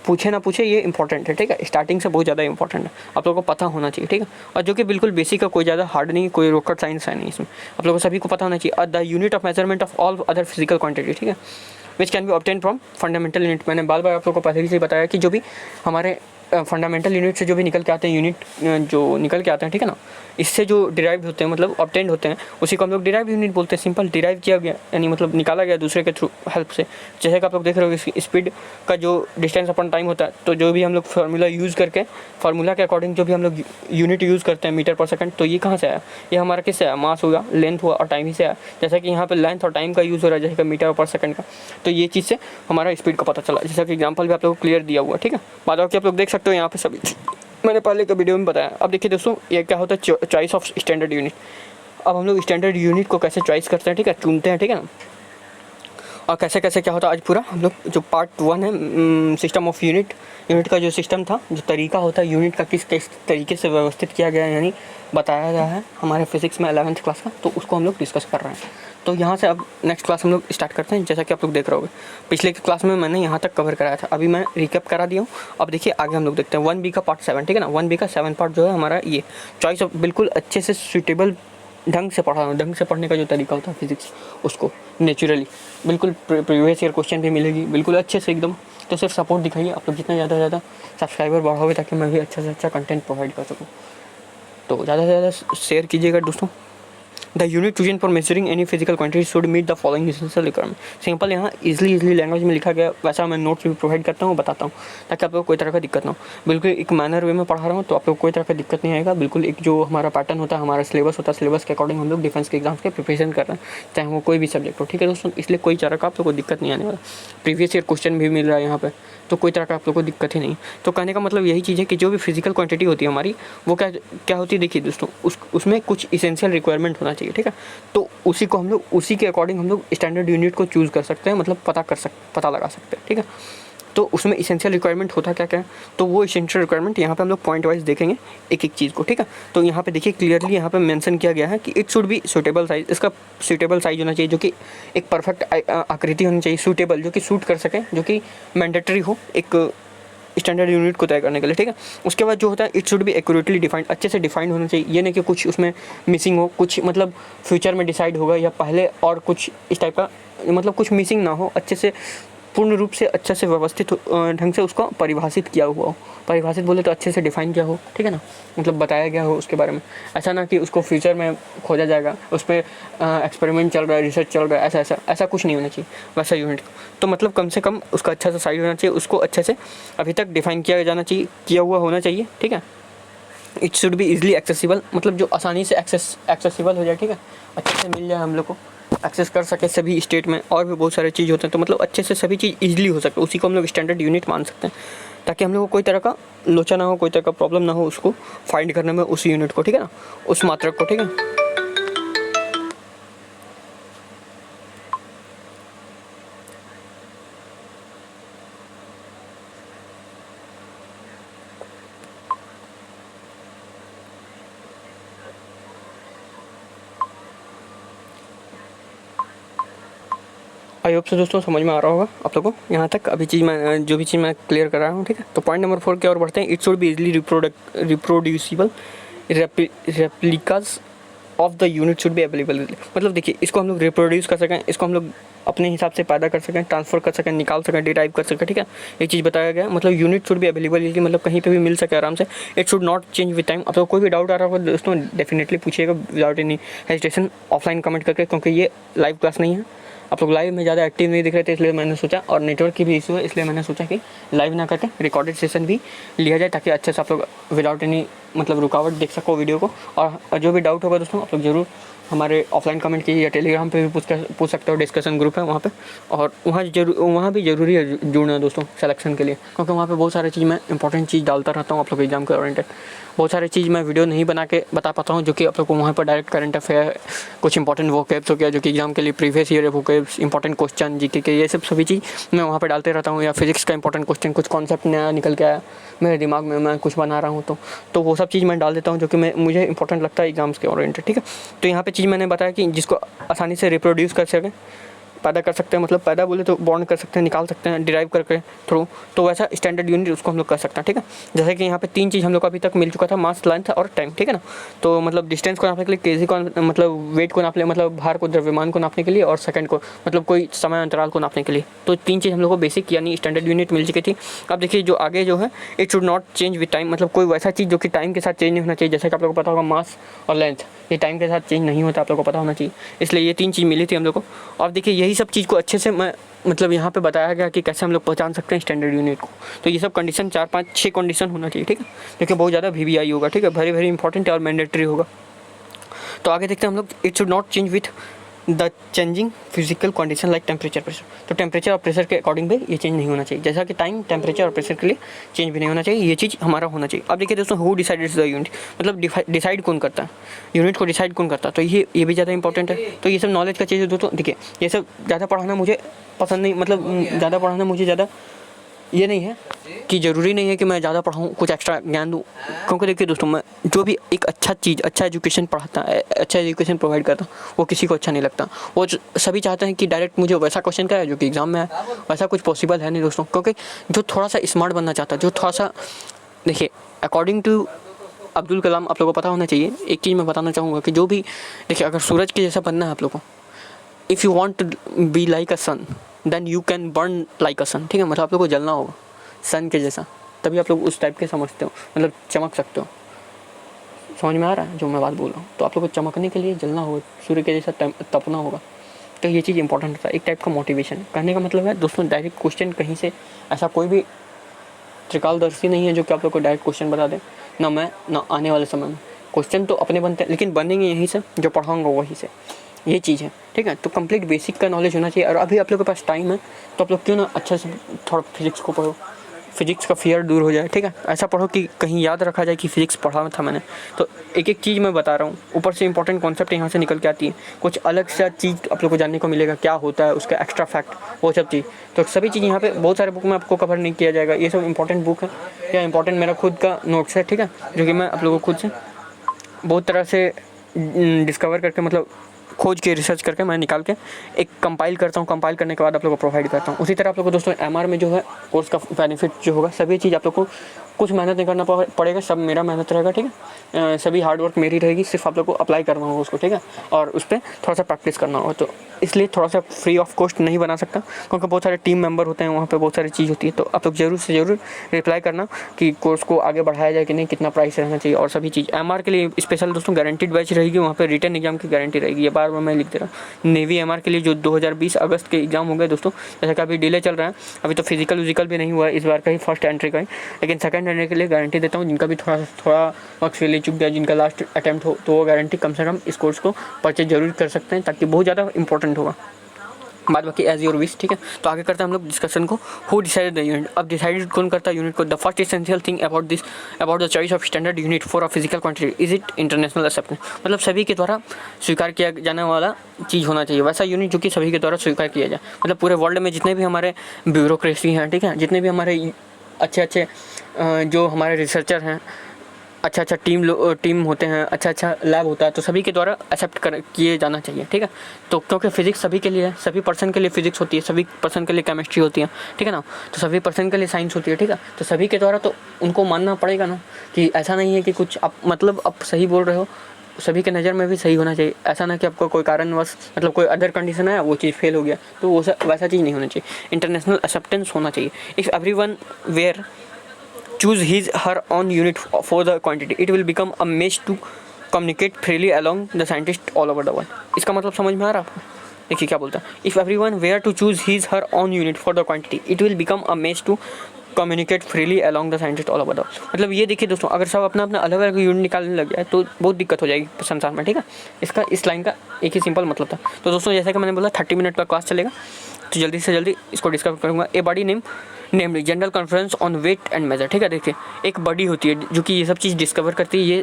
पूछे ना पूछे ये इंपॉर्टेंट है, ठीक है, स्टार्टिंग से बहुत ज़्यादा इंपॉर्टेंट है, आप लोगों को पता होना चाहिए, ठीक है। और जो कि बिल्कुल बेसिक है, कोई ज़्यादा हार्ड नहीं, कोई रॉकेट साइंस है नहीं इसमें, आप लोगों को सभी को पता होना चाहिए। The unit of measurement of all other physical quantity, ठीक है, which can be obtain from fundamental unit. मैंने बार बार आप लोगों को पहले ही बताया कि जो भी हमारे फंडामेंटल यूनिट से जो भी निकल के आते हैं, यूनिट जो निकल के आते हैं, ठीक है ना, इससे जो डिराइव होते हैं, मतलब ऑब्टेंड होते हैं, उसी को हम लोग डिराइव यूनिट बोलते हैं। सिंपल डिराइव किया गया, यानी मतलब निकाला गया दूसरे के थ्रू हेल्प से। जैसे कि आप लोग देख रहे हो स्पीड का जो डिस्टेंस अपन टाइम होता है, तो जो भी हम लोग फार्मूला यूज़ करके, फार्मूला के अकॉर्डिंग जो भी हम लोग यूनिट यूज़ करते हैं, मीटर पर सेकंड, तो ये कहाँ से आया, ये हमारा किससे आया, मास हुआ, लेंथ हुआ और टाइम ही से आया। जैसे कि यहाँ पे लेंथ और टाइम का यूज़ हो रहा है, जैसे कि मीटर पर सेकंड का, तो ये चीज़ से हमारा स्पीड का पता चला। जैसा कि एग्जाम्पल भी आप लोग को क्लियर दिया हुआ, ठीक है। बाद बाकी आप लोग देख सकते हो यहाँ पे सभी मैंने पहले के वीडियो में बताया। अब देखिए दोस्तों, ये क्या होता है चॉइस ऑफ स्टैंडर्ड यूनिट। अब हम लोग स्टैंडर्ड यूनिट को कैसे चॉइस करते हैं, ठीक है, चुनते हैं, ठीक है ना। और कैसे कैसे क्या होता है आज पूरा हम लोग जो पार्ट 1 है सिस्टम ऑफ यूनिट का जो सिस्टम था, जो तरीका होता है यूनिट का, किस तरीके से व्यवस्थित किया गया है, यानी बताया गया है हमारे फिजिक्स में 11th क्लास का, तो उसको हम लोग डिस्कस कर रहे हैं। तो यहाँ से अब नेक्स्ट क्लास हम लोग स्टार्ट करते हैं। जैसा कि आप लोग देख रहे होगे, पिछले क्लास में मैंने यहाँ तक कवर कराया था, अभी मैं रिकैप करा दिया हूँ। अब देखिए आगे हम लोग देखते हैं 1B का पार्ट 7, ठीक है ना। 1B का 7 पार्ट जो है हमारा ये चॉइस ऑफ, बिल्कुल अच्छे से सूटेबल ढंग से पढ़ा, ढंग से पढ़ने का जो तरीका होता है फिजिक्स, उसको नेचुरली बिल्कुल प्रीवियस ईयर क्वेश्चन भी मिलेगी बिल्कुल अच्छे से एकदम। तो सिर्फ सपोर्ट दिखाइए आप लोग, जितना ज़्यादा से ज़्यादा सब्सक्राइबर बढ़ाओगे, ताकि मैं भी अच्छा से अच्छा कंटेंट प्रोवाइड कर सकूँ। तो ज़्यादा से ज़्यादा शेयर कीजिएगा दोस्तों, the unit chosen for measuring any physical quantity should meet the following essential requirement. Simple यहाँ इजली लैंग्वेज में लिखा गया, वैसा मैं नोट्स भी प्रोवाइड करता हूँ, बताता हूँ, ताकि आप लोग कोई तरह का दिक्कत ना हो। बिल्कुल एक मैनर वे में पढ़ा रहा हूँ, तो आप लोग कोई तरह का दिक्कत नहीं आएगा। बिल्कुल एक जो हमारा पैटर्न होता है, हमारा सिलेबस होता है, सिलेबस के अकॉर्डिंग हम लोग डिफेंस के एग्जाम्स के प्रिपरेशन कर रहे हैं, चाहे वो कोई भी सब्जेक्ट हो। ठीक है दोस्तों, इसलिए कोई तरह का आप लोग को दिक्कत नहीं आने वाला। प्रीवियस ईयर क्वेश्चन भी मिल रहा है यहाँ पे, तो कोई तरह का आप लोग को दिक्कत ही नहीं। तो कहने का मतलब यही चीज़ है कि जो भी फिजिकल क्वांटिटी होती है हमारी, वो क्या होती है, देखिए दोस्तों, उसमें कुछ इसेंशियल रिक्वायरमेंट होना चाहिए। ठीक है, तो उसी को हम लोग उसी के अकॉर्डिंग हम लोग स्टैंडर्ड यूनिट को चूज़ कर सकते हैं, मतलब पता लगा सकते हैं। ठीक है, तो उसमें इसेंशियल रिक्वायरमेंट होता क्या क्या है, तो वो इसेंशियल रिक्वायरमेंट यहाँ पे हम लोग पॉइंट वाइज देखेंगे एक एक चीज़ को। ठीक है, तो यहाँ पे देखिए क्लियरली यहाँ पे मेंशन किया गया है कि it should be suitable size. इसका सूटेबल साइज होना चाहिए, जो कि एक परफेक्ट आकृति होनी चाहिए, सूटेबल, जो कि सूट कर सके, जो कि मैंडेटरी हो एक स्टैंडर्ड यूनिट को तय करने के लिए। ठीक है, उसके बाद जो होता है, it should be accurately defined, अच्छे से डिफाइंड होना चाहिए। ये नहीं कि कुछ उसमें मिसिंग हो, कुछ मतलब फ्यूचर में डिसाइड होगा या पहले और कुछ इस टाइप का, मतलब कुछ मिसिंग ना हो, अच्छे से पूर्ण रूप से अच्छे से व्यवस्थित ढंग से उसको परिभाषित किया हुआ हो। परिभाषित बोले तो अच्छे से डिफाइन किया हो। ठीक है ना, मतलब बताया गया हो उसके बारे में। ऐसा ना कि उसको फ्यूचर में खोजा जाएगा, उस पर एक्सपेरिमेंट चल रहा है, रिसर्च चल रहा है, ऐसा कुछ नहीं होना चाहिए वैसा यूनिट। तो मतलब कम से कम उसका अच्छा सा साइज होना चाहिए, उसको अच्छे से अभी तक डिफाइन किया जाना चाहिए, किया हुआ होना चाहिए। ठीक है, it should be easily accessible, मतलब जो आसानी से एक्सेसिबल हो जाए। ठीक है, अच्छे से मिल जाए, हम लोग को एक्सेस कर सके सभी स्टेट में। और भी बहुत सारे चीज़ होते हैं, तो मतलब अच्छे से सभी चीज़ ईजिली हो सके, उसी को हम लोग स्टैंडर्ड यूनिट मान सकते हैं, ताकि हम लोग को कोई तरह का लोचा ना हो, कोई तरह का प्रॉब्लम ना हो उसको फाइंड करने में, उस यूनिट को। ठीक है ना, उस मात्रक को। ठीक है, आई होप से दोस्तों समझ में आ रहा होगा आप लोगों को यहाँ तक। अभी जो भी चीज़ मैं क्लियर कर रहा हूँ। ठीक है, तो पॉइंट नंबर 4 की ओर बढ़ते हैं। It should be easily reproducible, replicas of the unit should be available. मतलब देखिए, इसको हम लोग रिप्रोड्यूस कर सकें, इसको हम लोग अपने हिसाब से पैदा कर सकें, ट्रांसफ़र कर सकें, निकाल सकें, डिराइव कर सकें। ठीक है, ये चीज़ बताया गया। मतलब यूनिट शुड बी अवेलेबल, मतलब कहीं पे भी मिल सके आराम से। It should not change with time. अब तो कोई भी डाउट आ रहा होगा दोस्तों, डेफिनेटली पूछिएगा without any hesitation, offline comment करके, क्योंकि ये लाइव क्लास नहीं है। आप लोग लाइव में ज़्यादा एक्टिव नहीं दिख रहे थे, इसलिए मैंने सोचा, और नेटवर्क की भी इशू है, इसलिए मैंने सोचा कि लाइव ना करके रिकॉर्डेड सेशन भी लिया जाए, ताकि अच्छे से आप लोग विदाउट एनी मतलब रुकावट देख सको वीडियो को। और जो भी डाउट होगा दोस्तों, आप लोग ज़रूर हमारे ऑफलाइन कमेंट कीजिए, या टेलीग्राम पे भी पूछ सकते हो, डिस्कशन ग्रुप है वहाँ पे। और वहाँ भी ज़रूरी है जुड़ना दोस्तों सिलेक्शन के लिए, क्योंकि वहाँ पे बहुत सारी चीज़ मैं इंपॉर्टेंट चीज़ डालता रहता हूँ आप लोग एग्जाम के ओरिएंटेड। बहुत सारी चीज़ मैं वीडियो नहीं बना के बता पाता हूँ, जो कि आप लोग को वहाँ पर डायरेक्ट करंट अफेयर, कुछ इंपॉर्टेंट वोकैब्स हो गया, जो कि एग्जाम के लिए previous year vocabs, important question, GK के, ये सभी चीज़ मैं वहाँ पर डालते रहता हूँ। या फिजिक्स का इंपॉर्टेंट क्वेश्चन, कुछ कॉन्सेप्ट नया निकल के आया मेरे दिमाग में, मैं कुछ बना रहा हूँ, तो वो सब चीज़ मैं डाल देता हूँ, जो कि मुझे इंपॉर्टेंट लगता है एग्जाम्स के ओरिएंटेड। ठीक है, तो यहाँ पे चीज़ मैंने बताया कि जिसको आसानी से रिप्रोड्यूस कर सकें, पैदा कर सकते हैं, मतलब पैदा बोले तो बॉन्ड कर सकते हैं, निकाल सकते हैं डिराइव करके थ्रू, तो वैसा स्टैंडर्ड यूनिट उसको हम लोग कर सकते हैं। ठीक है, जैसे कि यहाँ पे 3 चीज़ हम लोग को अभी तक मिल चुका था, मास, लेंथ और टाइम। ठीक है ना, तो मतलब डिस्टेंस को नापने के लिए, केजी को मतलब वेट को नापने, मतलब भार को, द्रव्यमान को नापने के लिए, और सेकंड को मतलब कोई समय अंतराल को नापने के लिए। तो 3 चीज़ हम लोग को बेसिक यानी स्टैंडर्ड यूनिट मिल चुकी थी। अब देखिए जो आगे जो है, it should not change with time, मतलब कोई वैसा चीज़ जो कि टाइम के साथ चेंज नहीं होना चाहिए। जैसे कि आप लोग को पता होगा मास और लेंथ, ये टाइम के साथ चेंज नहीं होता, आप लोग को पता होना चाहिए। इसलिए ये 3 चीज़ मिली थी हम लोग को। और देखिए यही सब चीज़ को अच्छे से मैं मतलब यहाँ पे बताया गया कि कैसे हम लोग पहचान सकते हैं स्टैंडर्ड यूनिट को। तो ये सब कंडीशन 4, 5, 6 कंडीशन होना चाहिए। ठीक है, देखिए बहुत ज़्यादा VVI होगा। ठीक है, वेरी इंपॉर्टेंट और मैंडेटरी होगा। तो आगे देखते हैं हम लोग। It should not change with the changing physical condition like temperature, pressure. तो टेम्परेचर और प्रेशर के अकॉर्डिंग भी ये चेंज नहीं होना चाहिए, जैसा कि टाइम, टेम्परेचर और प्रेशर के लिए चेंज भी नहीं होना चाहिए। ये चीज़ हमारा होना चाहिए। अब देखिए दोस्तों, हु डिसाइड्स द यूनिट, मतलब डिसाइड कौन करता है यूनिट को, डिसाइड कौन करता है, तो ये भी ज़्यादा इंपॉर्टेंट है। तो ये सब नॉलेज का चीज़ है दोस्तों। देखिए ये सब ज़्यादा पढ़ाना मुझे पसंद नहीं, मतलब ज़्यादा पढ़ाना मुझे ज़्यादा ये नहीं है कि ज़रूरी नहीं है कि मैं ज़्यादा पढ़ाऊँ, कुछ एक्स्ट्रा ज्ञान दूँ। क्योंकि देखिए दोस्तों, मैं जो भी एक अच्छा चीज़, अच्छा एजुकेशन पढ़ाता है, अच्छा एजुकेशन प्रोवाइड करता हूँ, वो किसी को अच्छा नहीं लगता। वो सभी चाहते हैं कि डायरेक्ट मुझे वैसा क्वेश्चन का है जो कि एग्ज़ाम में है। वैसा कुछ पॉसिबल है नहीं दोस्तों, क्योंकि जो थोड़ा सा स्मार्ट बनना चाहता है, जो थोड़ा सा, देखिए अकॉर्डिंग टू अब्दुल कलाम आप लोगों को पता होना चाहिए। एक चीज़ मैं बताना चाहूँगा कि जो भी, देखिए अगर सूरज के जैसा बनना है आप लोगों को, if you want to be like a sun then you can burn like a sun. ठीक है, मतलब आप लोग को जलना होगा सन के जैसा, तभी आप लोग उस टाइप के समझते हो, मतलब चमक सकते हो। समझ में आ रहा है जो मैं बात बोल रहा हूँ। तो आप लोग को चमकने के लिए जलना होगा, सूर्य के जैसा तपना होगा। तो ये चीज़ इंपॉर्टेंट होता है, एक टाइप का मोटिवेशन। कहने का मतलब है दोस्तों, डायरेक्ट क्वेश्चन कहीं से ऐसा कोई भी त्रिकालदर्शी नहीं है जो कि आप लोग को डायरेक्ट क्वेश्चन बता दें, ना मैं ना आने वाले समय में। क्वेश्चन तो अपने बनते हैं, लेकिन बनेंगे यहीं से, जो पढ़ाऊँगा वहीं से। ये चीज़ है, ठीक है। तो कंप्लीट बेसिक का नॉलेज होना चाहिए। और अभी आप लोग के पास टाइम है तो आप लोग क्यों ना अच्छे से थोड़ा फिजिक्स को पढ़ो, फिजिक्स का फियर दूर हो जाए, ठीक है। ऐसा पढ़ो कि कहीं याद रखा जाए कि फिजिक्स पढ़ा था मैंने। तो एक एक चीज़ मैं बता रहा हूँ, ऊपर से इंपॉर्टेंट कॉन्सेप्ट यहाँ से निकल के आती है, कुछ अलग सा चीज़ आप लोग को जानने को मिलेगा, क्या होता है उसका एक्स्ट्रा फैक्ट, वो सब चीज़। तो सभी चीज़ यहाँ पे बहुत सारे बुक में आपको कवर नहीं किया जाएगा। ये सब इंपॉर्टेंट बुक है या इंपॉर्टेंट मेरा खुद का नोट्स है, ठीक है, जो कि मैं आप लोगों को खुद से बहुत तरह से डिस्कवर करके, मतलब खोज के रिसर्च करके मैं निकाल के एक कंपाइल करता हूँ। कंपाइल करने के बाद आप लोगों को प्रोवाइड करता हूँ। उसी तरह आप लोगों को दोस्तों एमआर में जो है कोर्स का बेनिफिट जो होगा, सभी चीज़ आप लोग को कुछ मेहनत नहीं करना पड़ेगा, सब मेरा मेहनत रहेगा, ठीक है। सभी हार्डवर्क मेरी रहेगी, सिर्फ आप लोग को अप्लाई करना होगा उसको, ठीक है, और उस पर थोड़ा सा प्रैक्टिस करना होगा। तो इसलिए थोड़ा सा फ्री ऑफ कॉस्ट नहीं बना सकता, क्योंकि बहुत सारे टीम मेंबर होते हैं, वहाँ पे बहुत सारी चीज़ होती है। तो आप लोग ज़रूर से ज़रूर रिप्लाई करना कि कोर्स को आगे बढ़ाया जाए कि नहीं, कितना प्राइस रहना चाहिए और सभी चीज़। एमआर के लिए स्पेशल दोस्तों गारंटीड बैच रहेगी, वहाँ पे रिटन एग्जाम की गारंटी रहेगी। ये बार बार मैं लिख दे रहा हूँ। नेवी एमआर के लिए जो 2020 अगस्त के एग्जाम हो गए दोस्तों, जैसा कि अभी डिले चल रहा है, अभी तो फिजिकल विजिकल भी नहीं हुआ है इस बार का ही, फर्स्ट एंट्री का ही, लेकिन सेकंड एंट्री के लिए गारंटी देता हूँ। जिनका भी थोड़ा वक्त से ले चुक गया, जिनका लास्ट अटैम्प्ट हो, तो वो गारंटी कम से कम इस कोर्स को परचेज जरूर कर सकते हैं, ताकि बहुत ज़्यादा इंपॉर्टेंट होगा। बाद बाकी एज योर विश, ठीक है। तो आगे करते हैं हम लोग डिस्कशन को, हु डिसाइडेड द यूनिट। अब डिसाइडेड कौन करता है यूनिट को? The first essential thing about the choice of standard unit for a physical quantity is it international acceptance. मतलब सभी के द्वारा स्वीकार किया जाने वाला चीज़ होना चाहिए, वैसा यूनिट जो कि सभी के द्वारा स्वीकार किया जाए। मतलब पूरे वर्ल्ड में जितने भी हमारे ब्यूरोक्रेसी हैं, ठीक है, जितने भी हमारे अच्छे जो हमारे रिसर्चर हैं, अच्छा टीम होते हैं, अच्छा लैब होता है, तो सभी के द्वारा एक्सेप्ट किए जाना चाहिए, ठीक है। तो क्योंकि फिजिक्स सभी के लिए है, सभी पर्सन के लिए फिजिक्स होती है, सभी पर्सन के लिए केमिस्ट्री होती है, ठीक है ना, तो सभी पर्सन के लिए साइंस होती है, ठीक है। तो सभी के द्वारा तो उनको मानना पड़ेगा ना, कि ऐसा नहीं है कि कुछ आप मतलब आप सही बोल रहे हो, सभी के नज़र में भी सही होना चाहिए। ऐसा ना कि आपको कोई कारणवश, मतलब कोई अदर कंडीशन है, वो चीज़ फेल हो गया, तो वो वैसा चीज़ नहीं होना चाहिए। इंटरनेशनल एक्सेप्टेंस होना चाहिए। If everyone were choose his her own unit for the quantity, it will become a mesh to communicate freely along the scientists all over the world। इसका मतलब समझ में आ रहा है आपको? देखिए क्या बोलता है, if everyone were to choose his her own unit for the quantity, it will become a mess to communicate freely along the scientist all over the world. मतलब ये देखिए दोस्तों, अगर सब अपना अपना अलग अलग यूनिट निकालने लग जाए तो बहुत दिक्कत हो जाएगी संसार में, ठीक है। इसका इस लाइन का एक ही सिंपल मतलब था। तो दोस्तों जैसा कि मैंने बोला 30 मिनट का क्लास चलेगा, तो जल्दी से जल्दी इसको डिस्कस करूँगा। A body namely general conference on weight and measure, ठीक है। देखिए एक बॉडी होती है जो कि ये सब चीज़ डिस्कवर करती है,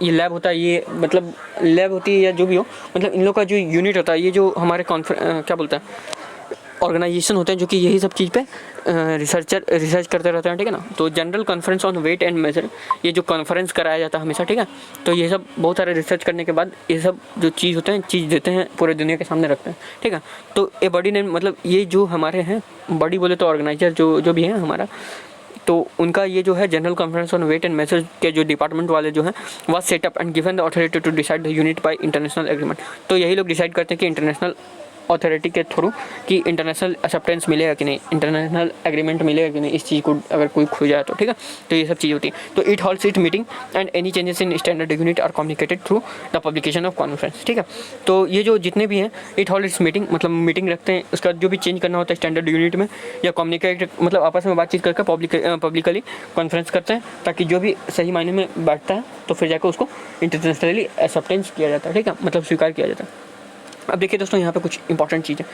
ये लैब होता है, ये मतलब लैब होती है या जो भी हो, मतलब इन लोग का जो यूनिट होता है, ये जो हमारे क्या बोलते हैं ऑर्गेनाइजेशन होते हैं, जो कि यही सब चीज़ पे रिसर्च करते रहते हैं, ठीक है ना। तो general conference on weight and measure, ये जो कॉन्फ्रेंस कराया जाता है हमेशा, ठीक है। तो ये सब बहुत सारे रिसर्च करने के बाद ये सब जो चीज़ होते हैं, चीज़ देते हैं, पूरे दुनिया के सामने रखते हैं, ठीक है। तो ये बॉडी ने मतलब ये जो हमारे हैं, बॉडी बोले तो ऑर्गेनाइजर जो भी है हमारा, तो उनका ये जो है general conference on weight and measure के जो डिपार्टमेंट वाले जो हैं, was set up and given the authority to decide the unit by international agreement. तो यही लोग डिसाइड करते हैं कि इंटरनेशनल अथॉरिटी के थ्रू कि इंटरनेशनल एक्सेप्टेंस मिलेगा कि नहीं, इंटरनेशनल एग्रीमेंट मिलेगा कि नहीं इस चीज़ को अगर कोई खो जाए तो, ठीक है। तो ये सब चीज़ होती है। तो it holds it meeting and any changes in standard unit are communicated through the publication of conference, ठीक है। तो ये जो जितने भी हैं इट हॉल्ड इट्स मीटिंग, मतलब मीटिंग रखते हैं, उसका जो भी चेंज करना होता है स्टैंडर्ड यूनिट में, या कम्युनिकेट मतलब आपस में बातचीत करके पब्लिकली कॉन्फ्रेंस करते हैं, ताकि जो भी सही मायने में बैठता है तो फिर जाकर उसको इंटरनेशनली एक्सेप्टेंस किया जाता है, ठीक है, मतलब स्वीकार किया जाता है। अब देखिए दोस्तों यहाँ पे कुछ इंपॉर्टेंट चीज़ें,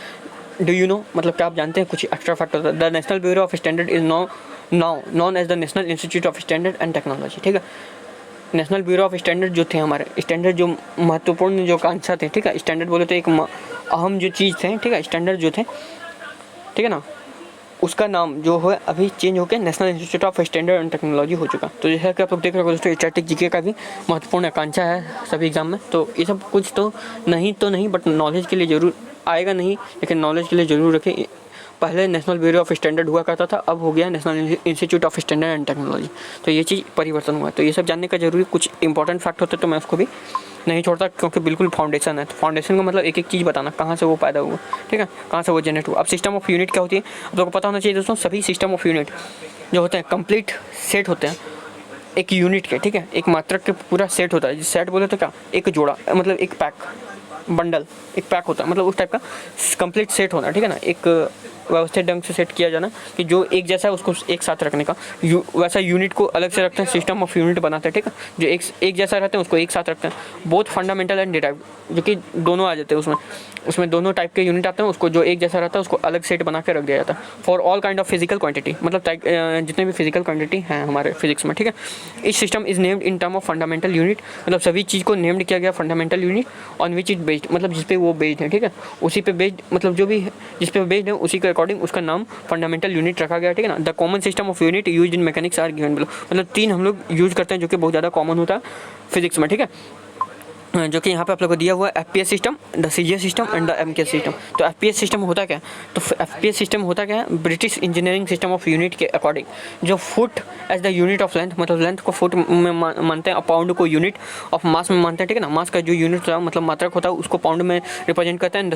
डू यू नो मतलब क्या आप जानते हैं, कुछ एक्स्ट्रा फैक्ट होता है। The national bureau of standard is now known as the national institute of standard and technology, ठीक है। नेशनल ब्यूरो ऑफ स्टैंडर्ड जो थे हमारे, स्टैंडर्ड जो महत्वपूर्ण जो कांक्षा थे, ठीक है, स्टैंडर्ड बोले तो एक अहम जो चीज़ थे, ठीक है, स्टैंडर्ड जो थे, ठीक है ना, उसका नाम जो है अभी चेंज होकर national institute of standard and technology हो चुका। तो जैसा कि आप लोग देख रहे हो दोस्तों, स्टैटिक जीके का भी महत्वपूर्ण आकांक्षा है सभी एग्जाम में। तो ये सब कुछ तो नहीं बट नॉलेज के लिए ज़रूर आएगा नहीं, लेकिन नॉलेज के लिए ज़रूर रखें। पहले नेशनल ब्यूरो ऑफ स्टैंडर्ड हुआ करता था, अब हो गया national institute of standard and technology. तो ये चीज़ परिवर्तन हुआ है। तो ये सब जानने का जरूरी, कुछ इंपॉर्टेंट फैक्ट होते तो मैं उसको भी नहीं छोड़ता, क्योंकि बिल्कुल फाउंडेशन है। तो फाउंडेशन का मतलब एक एक चीज़ बताना, कहाँ से वो पैदा हुआ, ठीक है, कहाँ से वो जनरेट हुआ। अब सिस्टम ऑफ यूनिट क्या होती है आप लोगों को पता होना चाहिए दोस्तों। सभी सिस्टम ऑफ यूनिट जो होते हैं कंप्लीट सेट होते हैं, एक यूनिट के, ठीक है, एक मात्रक के पूरा सेट होता है। सेट बोले तो क्या, एक जोड़ा, मतलब एक पैक, बंडल, एक पैक होता है, मतलब उस टाइप का कंप्लीट सेट होना, ठीक है ना, एक व्यवस्थित ढंग से सेट किया जाना कि जो एक जैसा है उसको एक साथ रखने का। वैसा यूनिट को अलग से रखते हैं, सिस्टम ऑफ यूनिट बनाते हैं, ठीक है, जो एक जैसा रहते हैं उसको एक साथ रखते हैं। बोथ फंडामेंटल एंड डिराइव्ड, जो कि दोनों आ जाते हैं उसमें दोनों टाइप के यूनिट आते हैं। उसको जो एक जैसा रहता है उसको अलग सेट बना के रख दिया जाता है। For all kind of physical quantity, मतलब जितने भी फिजिकल क्वांटिटी हैं हमारे फिजिक्स में, ठीक है। इस system is named in term of fundamental unit, मतलब सभी चीज़ को नेम्ड किया गया fundamental unit on which it based, मतलब जिस पे वो बेस्ड है, ठीक है, उसी पे बेस्ड, मतलब जो भी जिस पे बेस्ड है उसी के अकॉर्डिंग उसका नाम फंडामेंटल यूनिट रखा गया, ठीक है ना। The common system of unit used in mechanics are given below, मतलब 3 हम लोग यूज करते हैं जो कि बहुत ज़्यादा कॉमन होता है फिजिक्स में, ठीक है, जो कि यहाँ पे आप लोगों को दिया हुआ है FPS system, the CGS system and the MKS system. तो एफपीएस सिस्टम होता क्या है, तो एफपीएस सिस्टम होता क्या है, British engineering system of unit के अकॉर्डिंग, जो foot as the unit of length, मतलब लेंथ को फुट में मानते हैं और पाउंड को यूनिट ऑफ मास में मानते हैं, ठीक है ना। मास का जो यूनिट होता है, मतलब मात्रक होता है, उसको पाउंड में रिप्रेजेंट करते हैं। The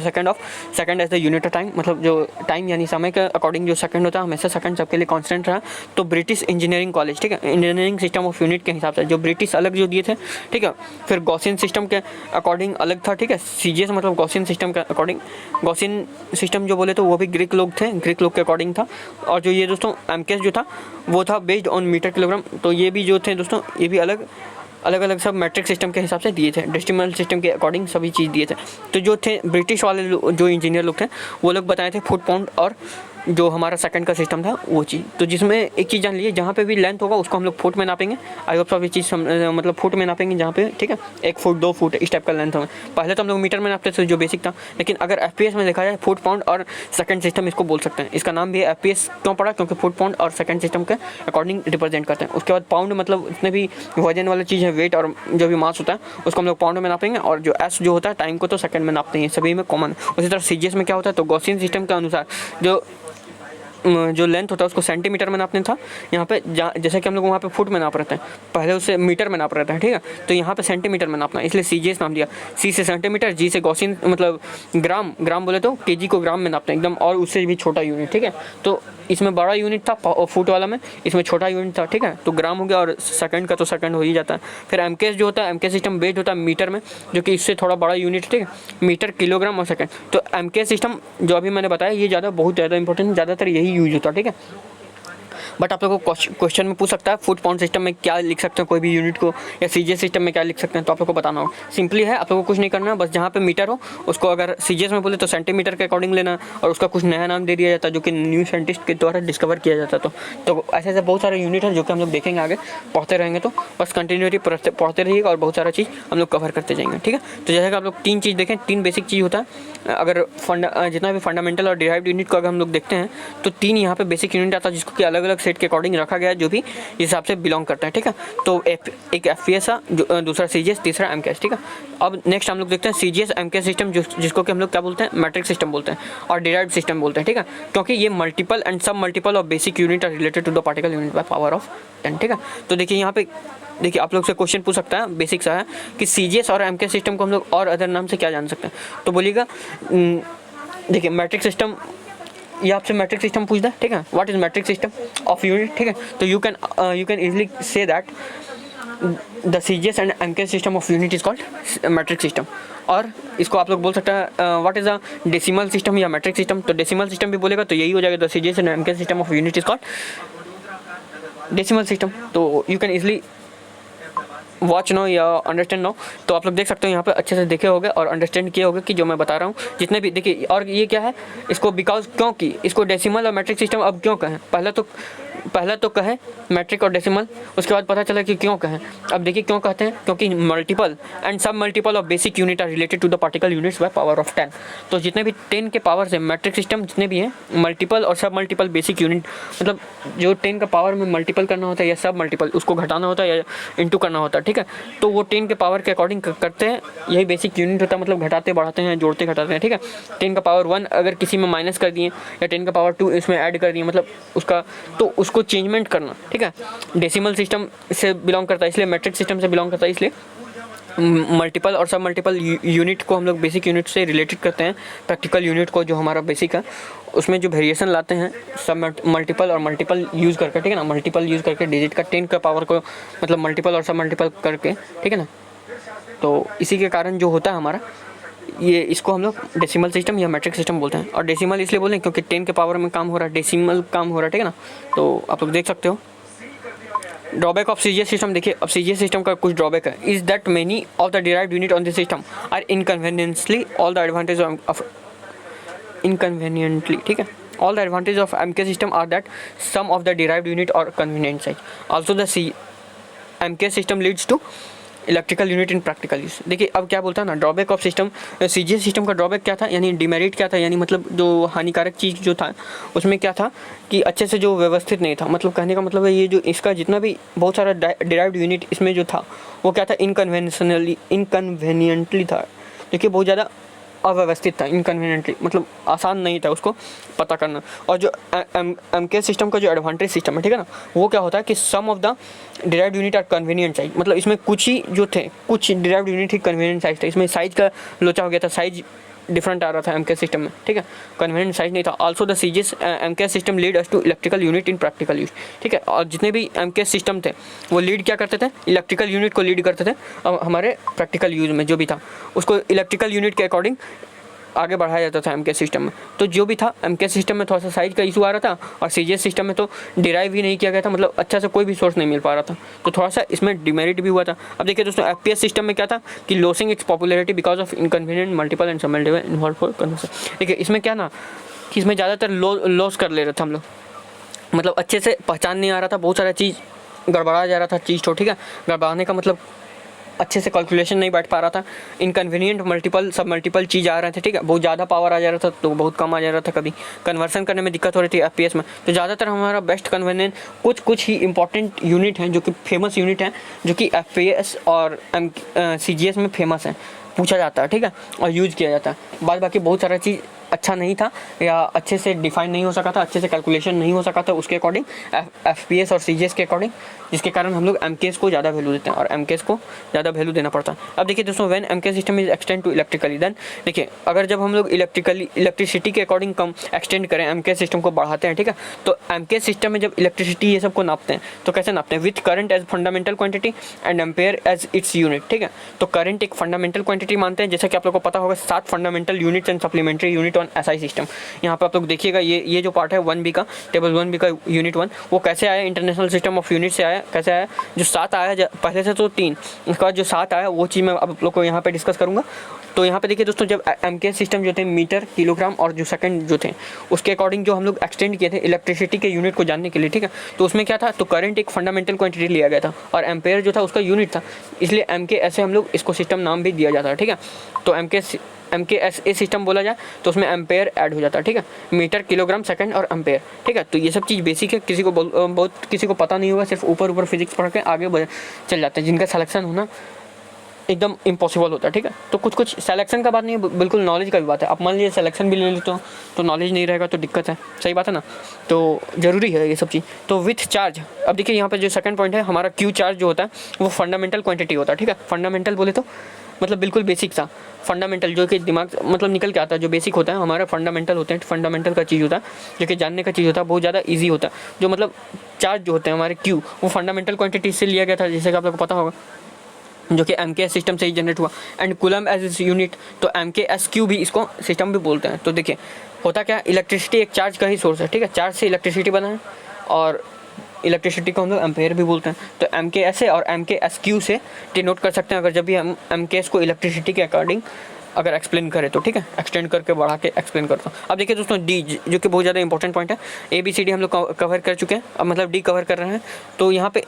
second as the unit of time, मतलब जो टाइम यानी समय के अकॉर्डिंग जो सेकंड होता है, हमेशा सेकंड सबके लिए कॉन्स्टेंट रहा। तो ब्रिटिश इंजीनियरिंग कॉलेज, ठीक है, इंजीनियरिंग सिस्टम ऑफ यूनिट के हिसाब से जो ब्रिटिश अलग जो दिए थे, ठीक है। फिर गॉसियन सिस्टम के अकॉर्डिंग अलग था, ठीक है। सीजीएस मतलब गॉसियन सिस्टम के अकॉर्डिंग, गॉसियन सिस्टम जो बोले तो वो भी ग्रीक लोग थे, ग्रीक लोग के अकॉर्डिंग था। और जो ये दोस्तों एमकेएस जो था वो था बेस्ड ऑन मीटर किलोग्राम। तो ये भी जो थे दोस्तों, ये भी अलग अलग सब मैट्रिक सिस्टम के हिसाब से दिए थे, डेसिमल सिस्टम के अकॉर्डिंग सभी चीज़ दिए थे। तो जो थे ब्रिटिश वाले जो इंजीनियर लोग थे वो लोग बताए थे फुट, पाउंड और जो हमारा सेकंड का सिस्टम था वो चीज़। तो जिसमें एक चीज़ जान लीजिए, जहाँ पे भी लेंथ होगा उसको हम लोग फुट में नापेंगे। आई होप सब ये चीज़ मतलब फुट में नापेंगे जहाँ पे, ठीक है, 1 फुट 2 फुट इस टाइप का लेंथ होगा। पहले तो हम लोग मीटर में नापते थे जो बेसिक था, लेकिन अगर एफपीएस में देखा जाए फुट, पाउंड और सेकंड सिस्टम इसको बोल सकते हैं। इसका नाम भी एफपीएस क्यों पड़ा, क्योंकि फुट, पाउंड और सेकंड सिस्टम के अकॉर्डिंग रिप्रेजेंट करते हैं। उसके बाद पाउंड मतलब जितने भी वजन वाली चीज़ है, वेट और जो भी मास होता है उसको हम लोग पाउंड में नापेंगे। और जो एस जो होता है टाइम को तो सेकंड में नापते हैं, सभी में कॉमन। उसी तरह सीजीएस में क्या होता है, तो गॉसियन सिस्टम के अनुसार जो लेंथ होता है उसको सेंटीमीटर में नापने था। यहाँ पे जैसे कि हम लोग वहाँ पे फुट में नाप रहे थे, पहले उसे मीटर में नाप रहे थे, ठीक है, तो यहाँ पे सेंटीमीटर में नापना, इसलिए सीजीएस नाम दिया। सी से सेंटीमीटर, जी से गॉसियन मतलब ग्राम बोले तो केजी को ग्राम में नापते हैं एकदम, और उससे भी छोटा यूनिट, ठीक है। तो इसमें बड़ा यूनिट था फुट वाला में, इसमें छोटा यूनिट था, ठीक है, तो ग्राम हो गया, और सेकंड का तो सेकंड हो ही जाता है। फिर एमकेएस जो होता है, एमकेएस सिस्टम बेस्ड होता है मीटर में, जो कि इससे थोड़ा बड़ा यूनिट, ठीक है, मीटर, किलोग्राम और सेकंड। तो एमकेएस सिस्टम जो अभी मैंने बताया ये बहुत ज़्यादा इंपॉर्टेंट, ज़्यादातर यही यूज होता है, ठीक है। बट आप लोगों को क्वेश्चन में पूछ सकता है फुट, पाउंड सिस्टम में क्या लिख सकते हैं कोई भी यूनिट को, या सीजीएस सिस्टम में क्या लिख सकते हैं, तो आप लोग को बताना होगा। सिंपली है, आप लोगों को कुछ नहीं करना है, बस जहाँ पे मीटर हो उसको अगर सीजीएस में बोले तो सेंटीमीटर के अकॉर्डिंग लेना, और उसका कुछ नया नाम दे दिया जाता है जो कि न्यू साइंटिस्ट के द्वारा डिस्कवर किया जाता है। तो ऐसे बहुत सारे यूनिट हैं जो कि हम लोग देखेंगे आगे, पढ़ते रहेंगे, तो बस कंटिन्यूटी पढ़ते रहिएगा और बहुत सारा चीज़ हम लोग कवर करते जाएंगे, ठीक है। तो जैसे कि आप लोग 3 चीज़ देखें, 3 बेसिक चीज़ होता है। अगर जितना भी फंडामेंटल और डिराइव्ड यूनिट को अगर हम लोग देखते हैं तो 3 यहाँ पे बेसिक यूनिट आता है, जिसको कि अलग अलग सेट के अकॉर्डिंग रखा गया है, जो भी इस हिसाब से बिलोंग करता है, ठीक है। तो एक एफपीएस है, दूसरा सीजीएस, तीसरा एमकेएस, ठीक है। अब नेक्स्ट हम लोग देखते हैं सीजीएस एमकेएस सिस्टम, जिसको कि हम लोग क्या बोलते हैं, मैट्रिक सिस्टम बोलते हैं और डिराइव्ड सिस्टम बोलते हैं, ठीक है, क्योंकि ये multiple and sub multiple of basic unit are related to the particle unit by power of 10, ठीक है। तो देखिए यहाँ पे देखिए आप लोग से क्वेश्चन पूछ सकता है, बेसिक सा है कि सीजीएस और एमकेएस सिस्टम को हम लोग और अदर नाम से क्या जान सकते हैं, तो बोलिएगा। देखिए मैट्रिक सिस्टम, ये आपसे मैट्रिक सिस्टम पूछता है, ठीक है, what is metric system of unit, ठीक है। तो यू कैन इजीली से that the CGS and MKS system of unit is called metric system. और इसको आप लोग बोल सकते हैं what is a decimal system या मैट्रिक सिस्टम, तो डेसिमल सिस्टम भी बोलेगा तो यही हो जाएगा, the CGS and MKS system of unit is called decimal system. तो you can easily watch no या अंडरस्टैंड नो। तो आप लोग देख सकते हो यहाँ पे अच्छे से देखे होंगे और अंडरस्टैंड किए होंगे कि जो मैं बता रहा हूँ जितने भी, देखिए। और ये क्या है, इसको बिकॉज क्यों कि इसको डेसिमल और मैट्रिक सिस्टम अब क्यों कहें, पहले तो कहे मैट्रिक और डेसिमल, उसके बाद पता चला कि क्यों कहें। अब देखिए क्यों कहते हैं, क्योंकि multiple and sub multiple of basic unit are related to the particle units by power of 10। तो जितने भी 10 के पावर से मैट्रिक सिस्टम जितने भी हैं, मल्टीपल और सब मल्टीपल बेसिक यूनिट, मतलब जो 10 का पावर में मल्टीपल करना होता है या सब मल्टीपल उसको घटाना होता है या इंटू करना होता है, ठीक है। तो वो 10 के पावर के अकॉर्डिंग करते हैं, यही बेसिक यूनिट होता है, मतलब घटाते बढ़ाते हैं, जोड़ते घटाते हैं, ठीक है। 10 का पावर 1 अगर किसी में माइनस कर दिए या 10 का पावर 2 इसमें ऐड कर दिए, मतलब उसका तो उसको चेंजमेंट करना, ठीक है। डेसिमल सिस्टम से बिलोंग करता है इसलिए, मैट्रिक सिस्टम से बिलोंग करता है इसलिए मल्टीपल और सब मल्टीपल यूनिट को हम लोग बेसिक यूनिट से रिलेटेड करते हैं। प्रैक्टिकल यूनिट को जो हमारा बेसिक है उसमें जो वेरिएशन लाते हैं सब मल्टीपल और मल्टीपल यूज़ करके, ठीक है ना, मल्टीपल यूज़ करके डिजिट का 10 का पावर को मतलब मल्टीपल और सब मल्टीपल करके, ठीक है ना। तो इसी के कारण जो होता है हमारा ये, इसको हम लोग डेसिमल सिस्टम या मैट्रिक सिस्टम बोलते हैं। और डेसिमल इसलिए बोलते हैं क्योंकि 10 के पावर में काम हो रहा है, डेसिमल काम हो रहा है, ठीक है ना। तो आप लोग देख सकते हो ड्रॉबैक ऑफ सीजीएस सिस्टम। देखिए अब सीजीएस सिस्टम का कुछ ड्रॉबैक है, is that many of the derived unit on this system are inconveniently all the advantage of inconveniently, ठीक है, all the advantages of MK system are that some of the derived unit or convenient size. Also the MK system leads to electrical unit in practical use. देखिए अब क्या बोलता है ना, drawback of system, CGS system का drawback क्या था, यानी डिमेरिट क्या था, यानी मतलब जो हानिकारक चीज़ जो था उसमें क्या था कि अच्छे से जो व्यवस्थित नहीं था। मतलब कहने का मतलब है ये जो इसका जितना भी बहुत सारा डिराइव्ड यूनिट इसमें जो था वो क्या था, इनकन्वेनियंटली था। देखिए बहुत ज़्यादा अव्यवस्थित था, इनकन्वीनियंटली मतलब आसान नहीं था उसको पता करना। और जो एमके सिस्टम का जो एडवांटेज सिस्टम है, ठीक है ना, वो क्या होता है कि some of the derived unit are convenient size. मतलब इसमें कुछ ही जो थे, कुछ डिराइव्ड यूनिट ही कन्वीनियंट साइज था। इसमें साइज का लोचा हो गया था, साइज डिफरेंट आ रहा था एमके सिस्टम में, ठीक है, कन्वीनियंट साइज नहीं था। Also the CGS MK system lead us to electrical unit in practical use, ठीक है। और जितने भी एमके सिस्टम थे वो लीड क्या करते थे, इलेक्ट्रिकल यूनिट को लीड करते थे। अब हमारे प्रैक्टिकल यूज में जो भी था उसको इलेक्ट्रिकल यूनिट के अकॉर्डिंग आगे बढ़ाया जाता था एमके सिस्टम में। तो जो भी था एमके सिस्टम में थोड़ा सा साइज का इशू आ रहा था, और सीजीएस सिस्टम में तो डिराइव ही नहीं किया गया था, मतलब अच्छा से कोई भी सोर्स नहीं मिल पा रहा था, तो थोड़ा सा इसमें डिमेरिट भी हुआ था। अब देखिए दोस्तों एफपीएस सिस्टम में क्या था कि losing its popularity because of inconvenient multiple and submultiple involve for conversion. देखिए इसमें क्या ना कि इसमें ज़्यादातर लॉस कर ले रहे थे हम लोग, मतलब अच्छे से पहचान नहीं आ रहा था, बहुत सारा चीज़ गड़बड़ा जा रहा था चीज़ तो, ठीक है। गड़बड़ाने का मतलब अच्छे से कैलकुलेशन नहीं बैठ पा रहा था, इनकन्वीनियंट मल्टीपल सब मल्टीपल चीज़ आ रहे थे, ठीक है। बहुत ज़्यादा पावर आ जा रहा था तो बहुत कम आ जा रहा था, कभी कन्वर्सन करने में दिक्कत हो रही थी एफपीएस में। तो ज़्यादातर हमारा बेस्ट कन्वीनियंट कुछ ही इंपॉर्टेंट यूनिट हैं जो कि फेमस यूनिट हैं, जो कि एफपीएस और सीजीएस में फेमस हैं, पूछा जाता है, ठीक है, और यूज़ किया जाता है। बाद बाकी बहुत सारा चीज़ अच्छा नहीं था या अच्छे से डिफाइन नहीं हो सका था, अच्छे से कैलकुलेशन नहीं हो सका था उसके अकॉर्डिंग एफपीएस और सीजीएस के अकॉर्डिंग, जिसके कारण हम लोग एमकेएस को ज़्यादा वैल्यू देते हैं और एमकेएस को ज़्यादा वैल्यू देना पड़ता है। अब देखिए दोस्तों when MK system is extend to electrically, then देखिए अगर जब हम लोग इलेक्ट्रिसिटी के अकॉर्डिंग कम एक्सटेंड करें, एमके सिस्टम को बढ़ाते हैं, ठीक है, तो एमके सिस्टम में जब इलेक्ट्रिसिटी ये सब को नापते हैं तो कैसे नापते हैं, with current as fundamental quantity and ampere as its unit, ठीक है। तो करंट एक फंडामेंटल क्वांटिटी मानते हैं, जैसे कि आप लोग को पता होगा 7 fundamental units and supplementary unit on SI system. यहाँ पे आप लोग देखिएगा ये जो पार्ट है 1B का, टेबल 1B का यूनिट 1, वो कैसे आया, इंटरनेशनल सिस्टम ऑफ यूनिट से आया, कैसे आया, जो 7 आया पहले से तो 3, उसके बाद जो 7 आया वो चीज़ मैं आप लोग को यहाँ पे डिस्कस करूँगा। तो यहाँ पे देखिए दोस्तों जब एमके सिस्टम जो थे मीटर, किलोग्राम और जो सेकंड जो थे उसके अकॉर्डिंग जो हम लोग एक्सटेंड किए थे इलेक्ट्रिसिटी के यूनिट को जानने के लिए, ठीक है, तो उसमें क्या था, तो करंट एक फंडामेंटल क्वांटिटी लिया गया था और एम्पेयर जो था उसका यूनिट था, इसलिए एमके ऐसे हम लोग इसको सिस्टम नाम भी दिया जाता है, ठीक है। तो एमके ए सिस्टम बोला जाए तो उसमें एम्पेयर ऐड हो जाता है, ठीक है, मीटर, किलोग्राम, सेकंड और एम्पेयर, ठीक है। तो ये सब चीज़ बेसिक है, किसी को पता नहीं होगा, सिर्फ ऊपर चीज़ पढ़ के आगे चल जाते हैं, जिनका सिलेक्शन होना एकदम इम्पॉसिबल होता है, ठीक है। तो कुछ सिलेक्शन का बात नहीं है, बिल्कुल नॉलेज का भी बात है। आप मान लीजिए सिलेक्शन भी ले लेते हो तो नॉलेज नहीं रहेगा तो दिक्कत है, सही बात है ना। तो ज़रूरी है ये सब चीज़। तो विथ चार्ज, अब देखिए यहाँ पे जो सेकंड पॉइंट है हमारा क्यू चार्ज जो होता है वो फंडामेंटल क्वांटिटी होता है, ठीक है। फंडामेंटल बोले तो मतलब बिल्कुल बेसिक सा फंडामेंटल, जो कि दिमाग मतलब निकल के आता है, जो बेसिक होता है हमारा फंडामेंटल होते हैं, फंडामेंटल का चीज़ होता है जो कि जानने का चीज़ होता है, बहुत ज़्यादा ईजी होता है। जो मतलब चार्ज जो होते हैं हमारे क्यू, वो फंडामेंटल क्वांटिटी से लिया गया था, जैसे कि आप लोगों को पता होगा, जो कि एमके सिस्टम से ही जनरेट हुआ। एंड कूलम एज इस यूनिट, तो MKSQ भी इसको सिस्टम भी बोलते हैं। तो देखिए होता क्या, इलेक्ट्रिसिटी एक चार्ज का ही सोर्स है, ठीक है, चार्ज से इलेक्ट्रिसिटी बना है और इलेक्ट्रिसिटी को हम लोग एम्पेयर भी बोलते हैं। तो MKS और MKSQ से डिनोट कर सकते हैं अगर जब भी हम MKS को इलेक्ट्रिसिटी के अकॉर्डिंग अगर एक्सप्लेन करें तो, ठीक है, एक्सटेंड करके बढ़ा के एक्सप्लेन करता हूँ। अब देखिए दोस्तों डी, जो कि बहुत ज़्यादा इंपॉर्टेंट पॉइंट है, ABCD हम लोग कवर कर चुके हैं, अब मतलब डी कवर कर रहे हैं। तो यहाँ पे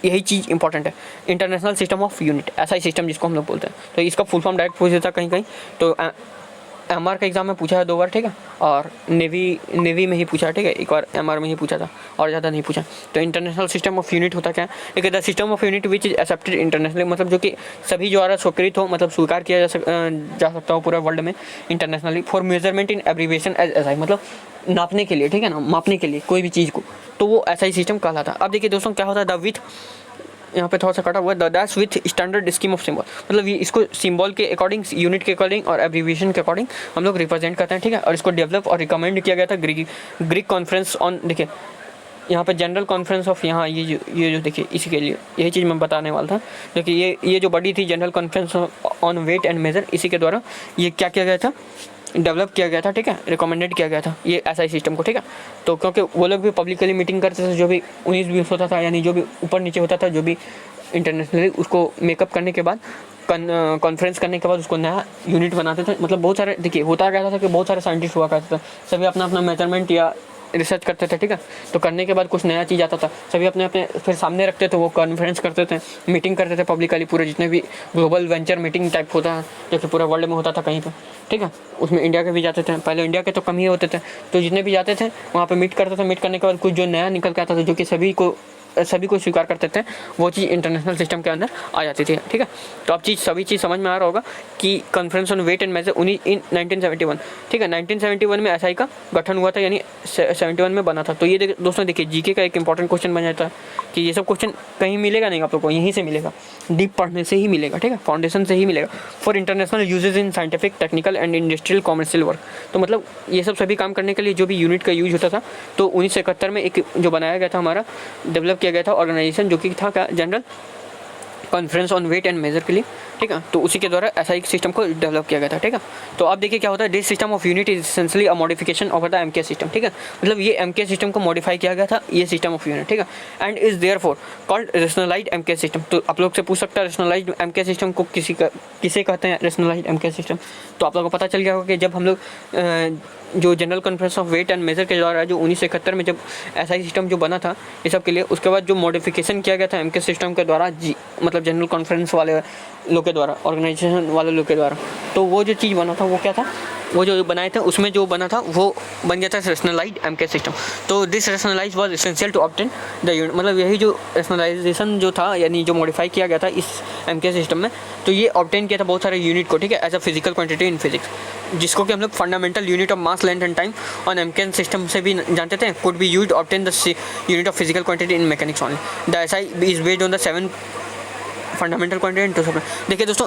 यही चीज़ इंपॉर्टेंट है, इंटरनेशनल सिस्टम ऑफ यूनिट, ऐसा ही सिस्टम जिसको हम लोग बोलते हैं। तो इसका फुल फॉर्म डायरेक्ट पूछ देता कहीं कहीं, तो MR का एग्जाम में पूछा है 2 बार, ठीक है, और नेवी में ही पूछा है, ठीक है, एक बार MR में ही पूछा था और ज़्यादा नहीं पूछा। तो इंटरनेशनल सिस्टम ऑफ यूनिट होता क्या है, एक the system of unit which is accepted internationally, मतलब जो कि सभी द्वारा स्वीकृत हो, मतलब स्वीकार किया जा सकता हो पूरा वर्ल्ड में internationally, for measurement in abbreviation as SI, मतलब नापने के लिए, ठीक है ना, मापने के लिए कोई भी चीज़ को, तो वो ऐसा ही सिस्टम कहलाता है। अब देखिए दोस्तों क्या होता है, द विथ यहाँ पे थोड़ा सा कटा हुआ है, the dash with standard scheme of symbol, मतलब ये इसको सिंबल के अकॉर्डिंग, यूनिट के अकॉर्डिंग और एब्रीविएशन के अकॉर्डिंग हम लोग रिप्रेजेंट करते हैं, ठीक है। और इसको डेवलप और रिकमेंड किया गया था ग्रीक कॉन्फ्रेंस ऑन, देखिए यहाँ पे जनरल कॉन्फ्रेंस ऑफ, यहाँ ये जो देखिए इसी के लिए यही चीज़ मैं बताने वाला था। देखिए ये जो बड़ी थी general conference on weight and measure, इसी के द्वारा ये क्या किया गया था, डेवलप किया गया था, ठीक है, रिकमेंडेड किया गया था ये एसआई सिस्टम को, ठीक है। तो क्योंकि वो लोग भी पब्लिकली मीटिंग करते थे, जो भी 19-20 होता था, यानी जो भी ऊपर नीचे होता था, जो भी इंटरनेशनली, उसको मेकअप करने के बाद, कॉन्फ्रेंस करने के बाद उसको नया यूनिट बनाते थे। मतलब बहुत सारे, देखिए होता क्या था कि बहुत सारे साइंटिस्ट हुआ करते थे, सभी अपना अपना मेजरमेंट या रिसर्च करते थे, ठीक है। तो करने के बाद कुछ नया चीज़ आता था, सभी अपने अपने फिर सामने रखते थे, वो कॉन्फ्रेंस करते थे, मीटिंग करते थे पब्लिकली, पूरे जितने भी ग्लोबल वेंचर मीटिंग टाइप होता है जो कि पूरे वर्ल्ड में होता था कहीं पर, ठीक है। उसमें इंडिया के भी जाते थे, पहले इंडिया के तो कम ही होते थे, तो जितने भी जाते थे वहाँ पर मीट करते थे। मीट करने के बाद कुछ जो नया निकल के आता था, जो कि सभी को स्वीकार करते थे, वो चीज़ इंटरनेशनल सिस्टम के अंदर आ जाती थी, ठीक है। तो अब सभी चीज़ समझ में आ रहा होगा कि conference on weight and measure in 1971, ठीक है, 1971 में एसआई का गठन हुआ था, यानी 71 में बना था। तो ये दोस्तों देखिए जीके का एक इंपॉर्टेंट क्वेश्चन बन जाता है कि ये सब क्वेश्चन कहीं मिलेगा नहीं आप लोग को, यहीं से मिलेगा, डीप पढ़ने से ही मिलेगा, ठीक है, फाउंडेशन से ही मिलेगा। For international usages in scientific, technical and industrial commercial work, तो मतलब ये सब सभी काम करने के लिए जो भी यूनिट का यूज होता था, तो 1971 में एक जो बनाया गया था, हमारा डेवलप किया गया था ऑर्गेनाइजेशन, जो कि था क्या, general conference on weight and measure के लिए, ठीक है। तो उसी के द्वारा एसआई सिस्टम को डेवलप किया गया था, ठीक है। तो अब देखिए क्या होता है, this system of unit is essentially a modification of the MK system, ठीक है। मतलब ये एमके सिस्टम को मॉडिफाई किया गया था, ये सिस्टम ऑफ यूनिट, ठीक है, and is therefore called rationalized MK system. तो आप लोग से पूछ सकता है रेशनलाइज्ड एमके सिस्टम को किसे कहते हैं, रेशनलाइज्ड एमके सिस्टम। तो आप लोगों को पता चल गया होगा कि जब हम लोग जो general conference of weight and measure के द्वारा जो 1971 में जब एसआई सिस्टम जो बना था ये सब के लिए, उसके बाद जो मॉडिफिकेशन किया गया था एमके सिस्टम के द्वारा, मतलब जनरल कॉन्फ्रेंस वाले लोग के द्वारा, ऑर्गेनाइजेशन वाले लोग के द्वारा, तो वो जो चीज़ बना था वो क्या था, वो जो बनाए थे उसमें जो बना था वो बन गया था रेशनलाइज्ड एमके सिस्टम। तो this rationalise was essential to obtain the unit, मतलब यही जो रेशनलाइजेशन जो था, यानी जो मॉडिफाई किया गया था इस एमके सिस्टम में, तो ये ऑब्टेन किया था बहुत सारे यूनिट को, ठीक है, as a physical quantity in physics, जिसको कि हम लोग fundamental unit of mass length and time on MK system से भी जानते थे, could be used obtain the unit of physical quantity in mechanics only. The SI is based on the 7 fundamental quantity to sub. देखिए दोस्तों,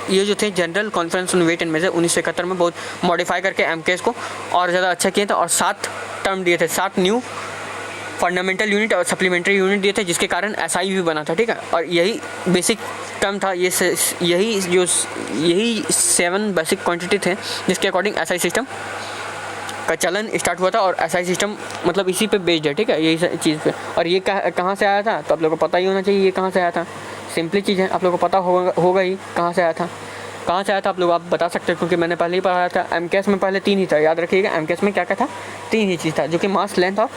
ये जो थे general conference on weight and measure 1971 में बहुत मॉडिफाई करके एमकेएस को और ज़्यादा अच्छा किए थे, और 7 टर्म दिए थे, 7 न्यू फंडामेंटल यूनिट और सप्लीमेंट्री यूनिट दिए थे, जिसके कारण एसआई भी बना था, ठीक है। और यही बेसिक टर्म था, यही 7 बेसिक क्वांटिटी थे जिसके अकॉर्डिंग एसआई सिस्टम का चलन स्टार्ट हुआ था, और एसआई सिस्टम मतलब इसी पे बेस्ड है, ठीक है, यही चीज़ पे। और ये कहाँ से आया था, तो आप लोगों को पता ही होना चाहिए ये कहाँ से आया था। सिंपली चीज़ है, आप लोगों को पता होगा ही कहाँ से आया था। कहाँ से आया था आप लोग आप बता सकते हैं, क्योंकि मैंने पहले ही पढ़ाया था। एमकेएस में पहले 3 ही था, याद रखिएगा, एमकेएस में क्या क्या था, 3 ही चीज़ था, जो कि मास लेंथ और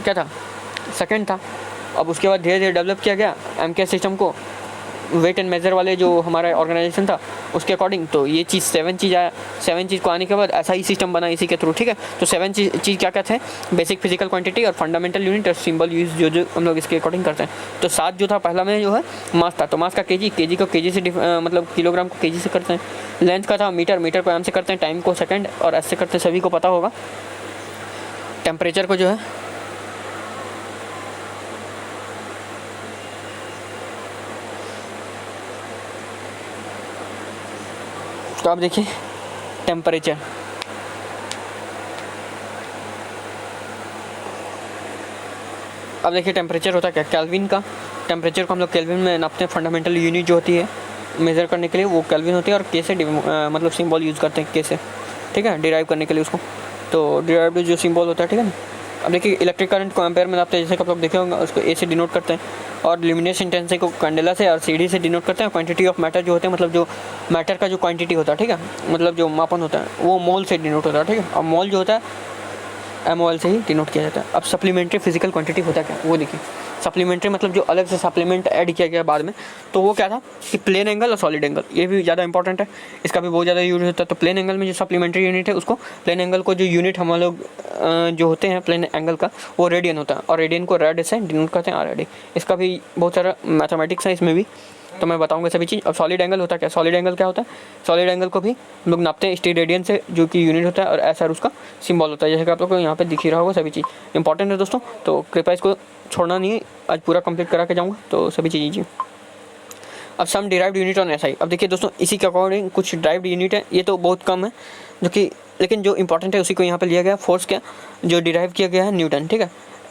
क्या था, सेकंड था। अब उसके बाद धीरे धीरे डेवलप किया गया एमकेएस सिस्टम को, वेट एंड मेजर वाले जो हमारा ऑर्गेनाइजेशन था उसके अकॉर्डिंग। तो ये चीज़ 7 चीज़ आया, 7 चीज़ को आने के बाद ऐसा ही सिस्टम बना इसी के थ्रू, ठीक है। तो 7 चीज़ क्या क्या थे, बेसिक फिजिकल क्वांटिटी और फंडामेंटल यूनिट और सिंबल यूज जो हम लोग इसके अकॉर्डिंग करते हैं। तो 7 जो था, पहला में जो है मास था, तो मास का केजी को केजी से मतलब किलोग्राम को केजी से करते हैं। लेंथ का था मीटर को एम से करते हैं, टाइम को सेकेंड और एस से करते हैं, सभी को पता होगा। टेम्परेचर को जो है तो आप देखिए टेम्परेचर, अब देखिए टेम्परेचर होता क्या, केल्विन का। टेम्परेचर को हम लोग केल्विन में नापते हैं। फंडामेंटल यूनिट जो होती है मेज़र करने के लिए वो केल्विन होती है, और के से मतलब सिंबल यूज़ करते हैं, के से, ठीक है, डिराइव करने के लिए उसको। तो डिराइव्ड जो सिंबल होता है, ठीक है ना। अब देखिए इलेक्ट्रिक करंट को एम्पेयर में नापते हैं, जैसे कि आप लोग देखे होंगे, उसको ए से डिनोट करते हैं, और ल्यूमिनेस इंटेंसिटी को कैंडेला से और सीडी से डिनोट करते हैं। क्वांटिटी ऑफ मैटर जो होते हैं, मतलब जो मैटर का जो क्वांटिटी होता है, ठीक है, मतलब जो मापन होता है वो मोल से डिनोट होता है, ठीक है। और मोल जो होता है MOL से ही डिनोट किया जाता है। अब सप्लीमेंट्री फिजिकल क्वांटिटी होता क्या, वो देखिए। सप्लीमेंट्री मतलब जो अलग से सप्लीमेंट ऐड किया गया बाद में, तो वो क्या था कि प्लेन एंगल और सॉलिड एंगल, ये भी ज़्यादा इंपॉर्टेंट है, इसका भी बहुत ज़्यादा यूज होता है। तो प्लेन एंगल में जो सप्लीमेंट्री यूनिट है उसको, प्लेन एंगल को जो यूनिट हम लोग जो होते हैं प्लेन एंगल का, वो रेडियन होता है, और रेडियन को रेड से डिनोट करते हैं, RAD। इसका भी बहुत सारा मैथमेटिक्स है इसमें भी, तो मैं बताऊंगा सभी चीज़। अब सॉलिड एंगल होता है क्या, सॉलिड एंगल क्या होता है, सॉलिड एंगल को भी हम लोग नापते हैं स्टीरेडियन से, जो कि यूनिट होता है, और एसआर उसका सिंबल होता है, जैसे कि आप लोग को यहाँ पे दिख ही रहा होगा। सभी चीज़ इंपॉर्टेंट है दोस्तों, तो कृपया इसको छोड़ना नहीं है, आज पूरा कंप्लीट करा के जाऊँगा, तो सभी चीज़ लीजिए। अब सम डिराइव्ड यूनिट ऑन एसआई। अब देखिए दोस्तों, इसी के अकॉर्डिंग कुछ डिराइव्ड यूनिट है, ये तो बहुत कम है, जो कि लेकिन जो इंपॉर्टेंट है उसी को यहाँ पे लिया गया। फोर्स क्या जो डिराइव किया गया है, न्यूटन, ठीक है,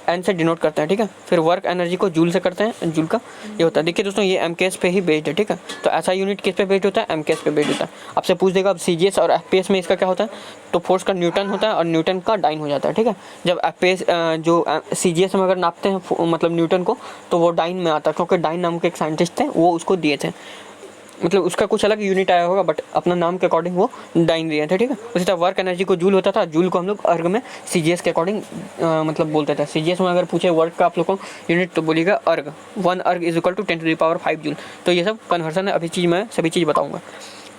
एन से डिनोट करते हैं, ठीक है। फिर वर्क एनर्जी को जूल से करते हैं, जूल का ये होता है। देखिए दोस्तों, ये एमकेएस पे ही बेस्ड है, ठीक है। तो ऐसा यूनिट किस पे बेस्ड होता है, एमकेएस पे बेस्ड होता है। आपसे पूछ देगा अब सीजीएस और एफपीएस में इसका क्या होता है, तो फोर्स का न्यूटन होता है और न्यूटन का डाइन हो जाता है, ठीक है। जब एफपीएस जो सीजीएस में अगर नापते हैं मतलब न्यूटन को, तो वो डाइन में आता है, क्योंकि डाइन नाम के एक साइंटिस्ट थे, वो उसको दिए थे, मतलब उसका कुछ अलग यूनिट आया होगा, बट अपना नाम के अकॉर्डिंग वो डाइन दिए थे, ठीक है। उसी तरह वर्क एनर्जी को जूल होता था, जूल को हम लोग अर्ग में सीजीएस के अकॉर्डिंग मतलब बोलते थे। सीजीएस में अगर पूछे वर्क का आप लोग को यूनिट, तो बोलिएगा अर्ग, 1 अर्ग इज इक्वल टू 10⁵ जूल। तो ये सब कन्वर्सन है, अभी चीज़ मैं सभी चीज़ बताऊँगा,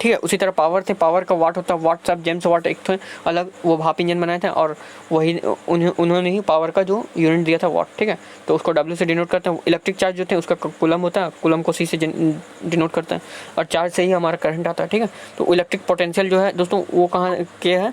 ठीक है। उसी तरह पावर थे, पावर का वाट होता है, वाट सब जेम्स वाट एक थे अलग, वो भाप इंजन बनाए थे, और वही उन्होंने ही पावर का जो यूनिट दिया था वाट, ठीक है। तो उसको डब्ल्यू से डिनोट करते हैं। इलेक्ट्रिक चार्ज जो थे उसका कूलम होता है, कूलम को सी से डिनोट करते हैं, और चार्ज से ही हमारा करंट आता है, ठीक है। तो इलेक्ट्रिक पोटेंशियल जो है दोस्तों, वो कहाँ के है,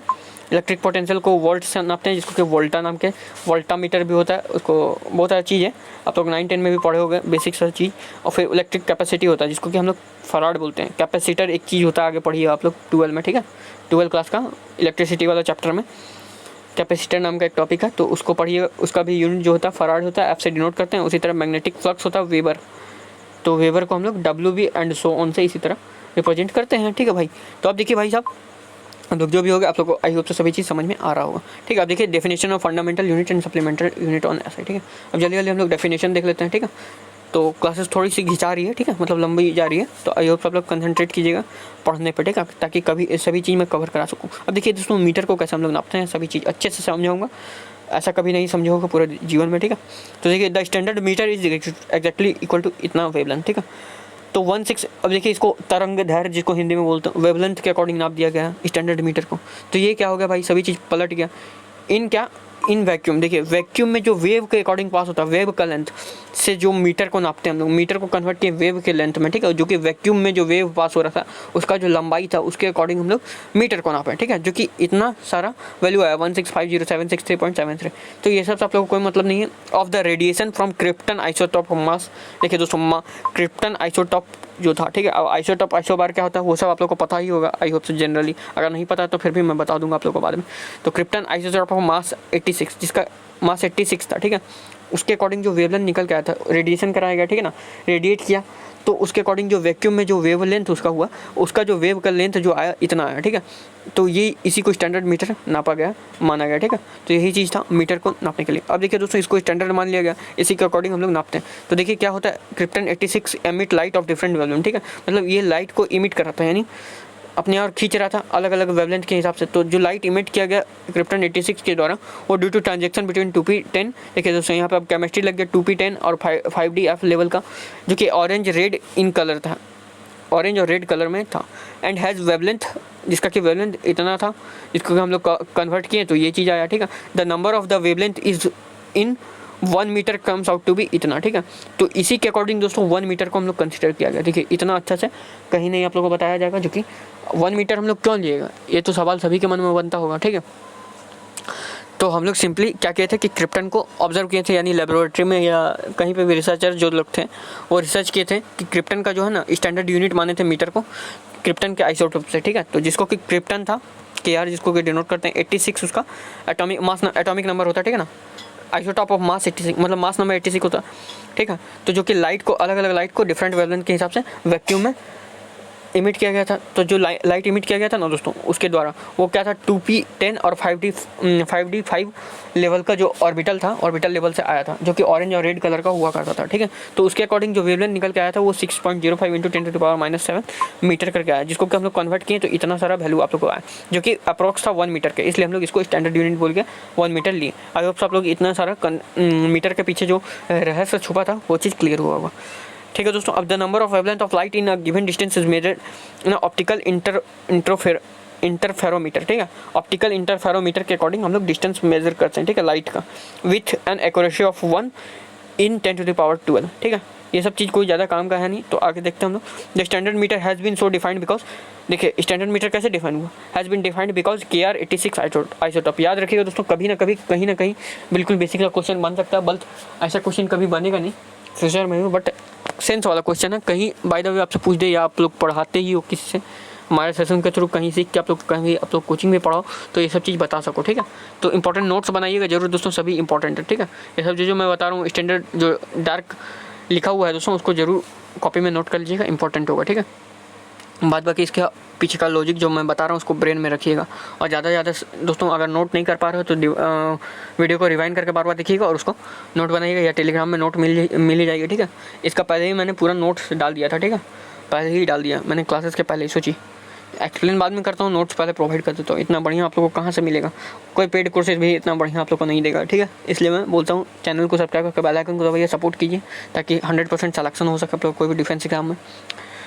इलेक्ट्रिक पोटेंशियल को वोल्ट से नापते हैं, जिसको कि वोल्टा नाम के वोल्टामीटर भी होता है, उसको बहुत सारी चीज़ है, आप लोग 9-10 में भी पढ़े होंगे बेसिक सारी चीज़। और फिर इलेक्ट्रिक कैपेसिटी होता है, जिसको कि हम लोग फराड बोलते हैं। कैपेसिटर एक चीज़ होता है, आगे पढ़िए आप लोग 12 में, ठीक है, 12 क्लास का इलेक्ट्रिसिटी वाला चैप्टर में कैपेसिटर नाम का एक टॉपिक है, तो उसको पढ़िए। उसका भी यूनिट जो होता है फराड होता है, एफ से डिनोट करते हैं। उसी तरह मैग्नेटिक फ्लक्स होता है वेबर, तो वेबर को हम लोग W B and so on से इसी तरह रिप्रेजेंट करते हैं, ठीक है भाई। तो अब देखिए भाई साहब, लोग जो भी होगा आप लोग को आई होप तो सभी चीज़ समझ में आ रहा होगा, ठीक है। अब देखिए definition of fundamental unit and supplemental unit on SI, ठीक है। अब जल्दी जल्दी हम लोग डेफिनेशन देख लेते हैं, ठीक है। तो क्लासेस थोड़ी सी घिंचा रही है, ठीक है, मतलब लंबी जा रही है, तो आई होप आप लोग कंसंट्रेट कीजिएगा पढ़ने पर, ठीक है, ताकि कभी सभी चीज़ मैं कवर करा सकूँ। अब देखिए दोस्तों, मीटर को कैसे हम लोग नापते हैं, सभी चीज़ अच्छे से समझाऊंगा, ऐसा कभी नहीं समझा होगा पूरे जीवन में, ठीक है। तो देखिए the standard metre is exactly equal to इतना वेवलेंथ, ठीक है। तो 1/6, अब देखिए इसको तरंग दैर्घ्य जिसको हिंदी में बोलते हैं, वेवलेंथ के अकॉर्डिंग नाप दिया गया है स्टैंडर्ड मीटर को। तो ये क्या हो गया भाई, सभी चीज़ पलट गया। इन वैक्यूम, देखिए वैक्यूम में जो वेव के अकॉर्डिंग पास होता है, वेव का लेंथ से जो मीटर को नापते हैं हम लोग, मीटर को कन्वर्ट किए वेव के लेंथ में, ठीक है। जो कि वैक्यूम में जो वेव पास हो रहा था उसका जो लंबाई था, उसके अकॉर्डिंग हम लोग मीटर को नापे, ठीक है। जो कि इतना सारा वैल्यू आया 1650763.73। तो ये सब आप लोगों को कोई मतलब नहीं है। Of the radiation from krypton isotope mass, देखिए दोस्तों क्रिप्टन आइसोटॉप जो था, ठीक है। अब आइसोटॉप आइसोबार क्या होता है वो सब आप लोग को पता ही होगा आई होप से जनरली, अगर नहीं पता तो फिर भी मैं बता दूंगा आप लोगों को बाद में। तो क्रिप्टन आइसोटॉप ऑफ मास 86, जिसका मास 86 था, ठीक है, उसके अकॉर्डिंग जो वेवलेंथ निकल के आया था, रेडिएशन कराया गया, ठीक है ना, रेडिएट किया, तो उसके अकॉर्डिंग जो वैक्यूम में जो वेव लेंथ उसका हुआ, उसका जो वेव का लेंथ जो आया इतना आया, ठीक है। तो ये इसी को स्टैंडर्ड मीटर नापा गया, माना गया, ठीक है। तो यही चीज़ था मीटर को नापने के लिए। अब देखिए दोस्तों, इसको स्टैंडर्ड मान लिया गया, इसी के अकॉर्डिंग हम लोग नापते हैं। तो देखिए क्या होता है, krypton 86 emit light of different wavelength, ठीक है, मतलब ये लाइट को इमिट कर रहा था, यानी अपने और खींच रहा था अलग अलग वेवलेंथ के हिसाब से। तो जो लाइट इमिट किया गया क्रिप्टन 86 के द्वारा, वो due to transaction between 2p10, देखिए दोस्तों यहाँ पे अब केमिस्ट्री लग गया, 2p10 और 5dF लेवल का, जो कि ऑरेंज रेड इन कलर था, ऑरेंज और रेड कलर में था। एंड हैज़ वेवलेंथ, जिसका कि वेवलेंथ इतना था, जिसको हम लोग कन्वर्ट किए तो ये चीज़ आया, ठीक है। The number of the wavelength is in 1 metre comes out to be इतना, ठीक है। तो इसी के अकॉर्डिंग दोस्तों 1 मीटर को हम लोग कंसिडर किया गया। देखिए इतना अच्छा से कहीं नहीं आप लोगों को बताया जाएगा, जो कि 1 मीटर हम लोग क्यों लिएगा, ये तो सवाल सभी के मन में बनता होगा, ठीक है। तो हम लोग सिंपली क्या किए थे कि क्रिप्टन को ऑब्जर्व किए थे, यानी लेबोरेटरी में या कहीं पे भी रिसर्चर जो लोग थे वो रिसर्च किए थे कि क्रिप्टन का जो है ना स्टैंडर्ड यूनिट माने थे मीटर को क्रिप्टन के आइसोटोप से, ठीक है। तो जिसको कि क्रिप्टन था KR, जिसको कि डिनोट करते हैं 86, उसका एटॉमिक मास एटॉमिक नंबर होता है, ठीक है ना। आइसोटॉप ऑफ मास 86, मतलब मास नंबर 86 होता, ठीक है। तो जो कि लाइट को अलग अलग लाइट को डिफरेंट वेवलेंथ के हिसाब से वैक्यूम में इमिट किया गया था। तो जो लाइट इमिट किया गया था ना दोस्तों, उसके द्वारा वो क्या था 2p10 और 5d5 लेवल का जो ऑर्बिटल था, ऑर्बिटल लेवल से आया था, जो कि ऑरेंज और रेड कलर का हुआ करता था, ठीक है। तो उसके अकॉर्डिंग जो वेवलेंथ निकल के आया था वो 6.05 × 10⁻⁻7 मीटर करके आया, जिसको कि हम लोग कन्वर्ट किए तो इतना सारा वैल्यू आप लोग को आया, जो कि अप्रॉक्स था 1 मीटर के, इसलिए हम लोग इसको स्टैंडर्ड यूनिट बोल के 1 मीटर लिए। आई होप आप लोग इतना सारा मीटर के पीछे जो रहस्य छुपा था वो चीज़ क्लियर हुआ होगा, ठीक है दोस्तों। अब the number of wavelength of light in a given distance is measured in optical interferometer, ठीक है। ऑप्टिकल इंटरफेरोमीटर के अकॉर्डिंग हम लोग डिस्टेंस मेजर करते हैं, ठीक है, लाइट का, विथ एन एक्यूरेसी ऑफ 1 × 10⁻12, ठीक है। ये सब चीज़ कोई ज़्यादा काम का है नहीं। तो आगे देखते हैं हम लोग। The standard metre has been so defined because, देखिए स्टैंडर्ड मीटर कैसे डिफाइन हुआ, has been defined because KR86 isotope. याद रखिएगा दोस्तों, कभी ना कभी कहीं ना कहीं बिल्कुल बेसिक का क्वेश्चन बन सकता है, बल्कि ऐसा क्वेश्चन कभी बनेगा नहीं फ्यूचर में, बट सेंस वाला क्वेश्चन है। कहीं बाय द वे आपसे पूछ दे, या आप लोग पढ़ाते ही हो किसी से, हमारे सेशन के थ्रू कहीं सीख के आप लोग कहीं आप लोग कोचिंग में पढ़ाओ, तो ये सब चीज़ बता सको, ठीक है। तो इंपॉर्टेंट नोट्स बनाइएगा जरूर दोस्तों, सभी इंपॉर्टेंट है, ठीक है। ये सब जो मैं बता रहा हूँ स्टैंडर्ड जो डार्क लिखा हुआ है दोस्तों, उसको जरूर कॉपी में नोट कर लीजिएगा, इंपॉर्टेंट होगा, ठीक है। बाद बाकी इसके पीछे का लॉजिक जो मैं बता रहा हूँ उसको ब्रेन में रखिएगा। और ज़्यादा से ज़्यादा दोस्तों अगर नोट नहीं कर पा रहे हो तो वीडियो को रिवाइंड करके बार बार देखिएगा और उसको नोट बनाइएगा, या टेलीग्राम में नोट मिल ही जाएगी, ठीक है। इसका पहले ही मैंने पूरा नोट्स डाल दिया था, ठीक है, पहले ही डाल दिया मैंने क्लासेस के पहले ही। सोची एक्सप्लेन बाद में करता हूँ, नोट्स पहले प्रोवाइड कर देता हूँ। इतना बढ़िया आप लोगों को कहाँ से मिलेगा, कोई पेड कोर्सेज भी इतना बढ़िया आप लोग को नहीं देगा, ठीक है। इसलिए मैं बोलता हूँ चैनल को सब्सक्राइब करके बेल आइकन को दबाइए, सपोर्ट कीजिए, ताकि 100% सिलेक्शन हो सके आप लोग कोई भी डिफेंस एग्जाम में,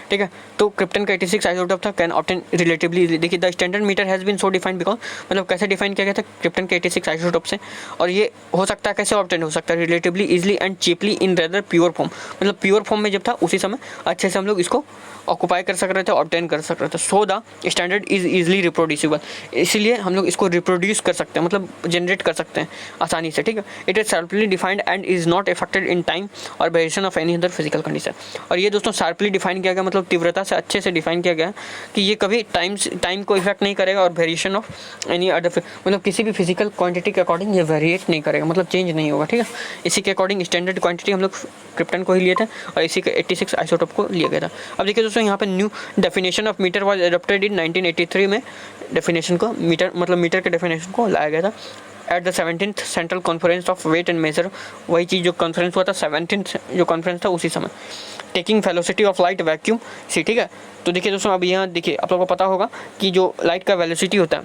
ठीक है। तो क्रिप्टन का 86 आइसोटोप था, कैन ऑब्टेन रिलेटिवली इजीली। देखिए the standard metre has been so defined because, मतलब कैसे डिफाइन किया गया था क्रिप्टन के 86 आइसोटोप से, और ये हो सकता है कैसे ऑब्टेन हो सकता है relatively easily and cheaply in rather pure form, मतलब प्योर फॉर्म में जब था उसी समय अच्छे से हम लोग इसको ऑक्यूपाई कर सक रहे थे, ऑब्टेन कर सक रहे थे। So the standard is easily reproducible, इसीलिए हम लोग इसको रिप्रोड्यूस कर सकते हैं, मतलब जनरेट कर सकते हैं आसानी से, ठीक है। It is sharply defined and is not affected in time और variation of any other physical condition. और ये दोस्तों शार्पली डिफाइन किया गया, मतलब तीव्रता से अच्छे से डिफाइन किया गया कि ये कभी टाइम को इफेक्ट नहीं करेगा, और वेरिएशन ऑफ एनी अदर, मतलब किसी भी फिजिकल क्वांटिटी के अकॉर्डिंग ये वेरिएट नहीं करेगा, मतलब चेंज नहीं होगा, ठीक है। इसी के अकॉर्डिंग स्टैंडर्ड क्वांटिटी हम लोग क्रिप्टन को ही लिए थे, और इसी के 86 आइसोटोप को लिया गया था। अब देखिए दोस्तों यहाँ पे new definition of metre was adopted in 1983 में, डेफिनेशन को मीटर मतलब मीटर के डेफिनेशन को लाया गया था at the 17th central conference of weight and measure. वही चीज़ जो कॉन्फ्रेंस हुआ था 17th जो कॉन्फ्रेंस था उसी समय, taking velocity of light vacuum C, ठीक है। तो देखिए दोस्तों अब यहाँ देखिए आप लोगों को पता होगा कि जो लाइट का वेलोसिटी होता है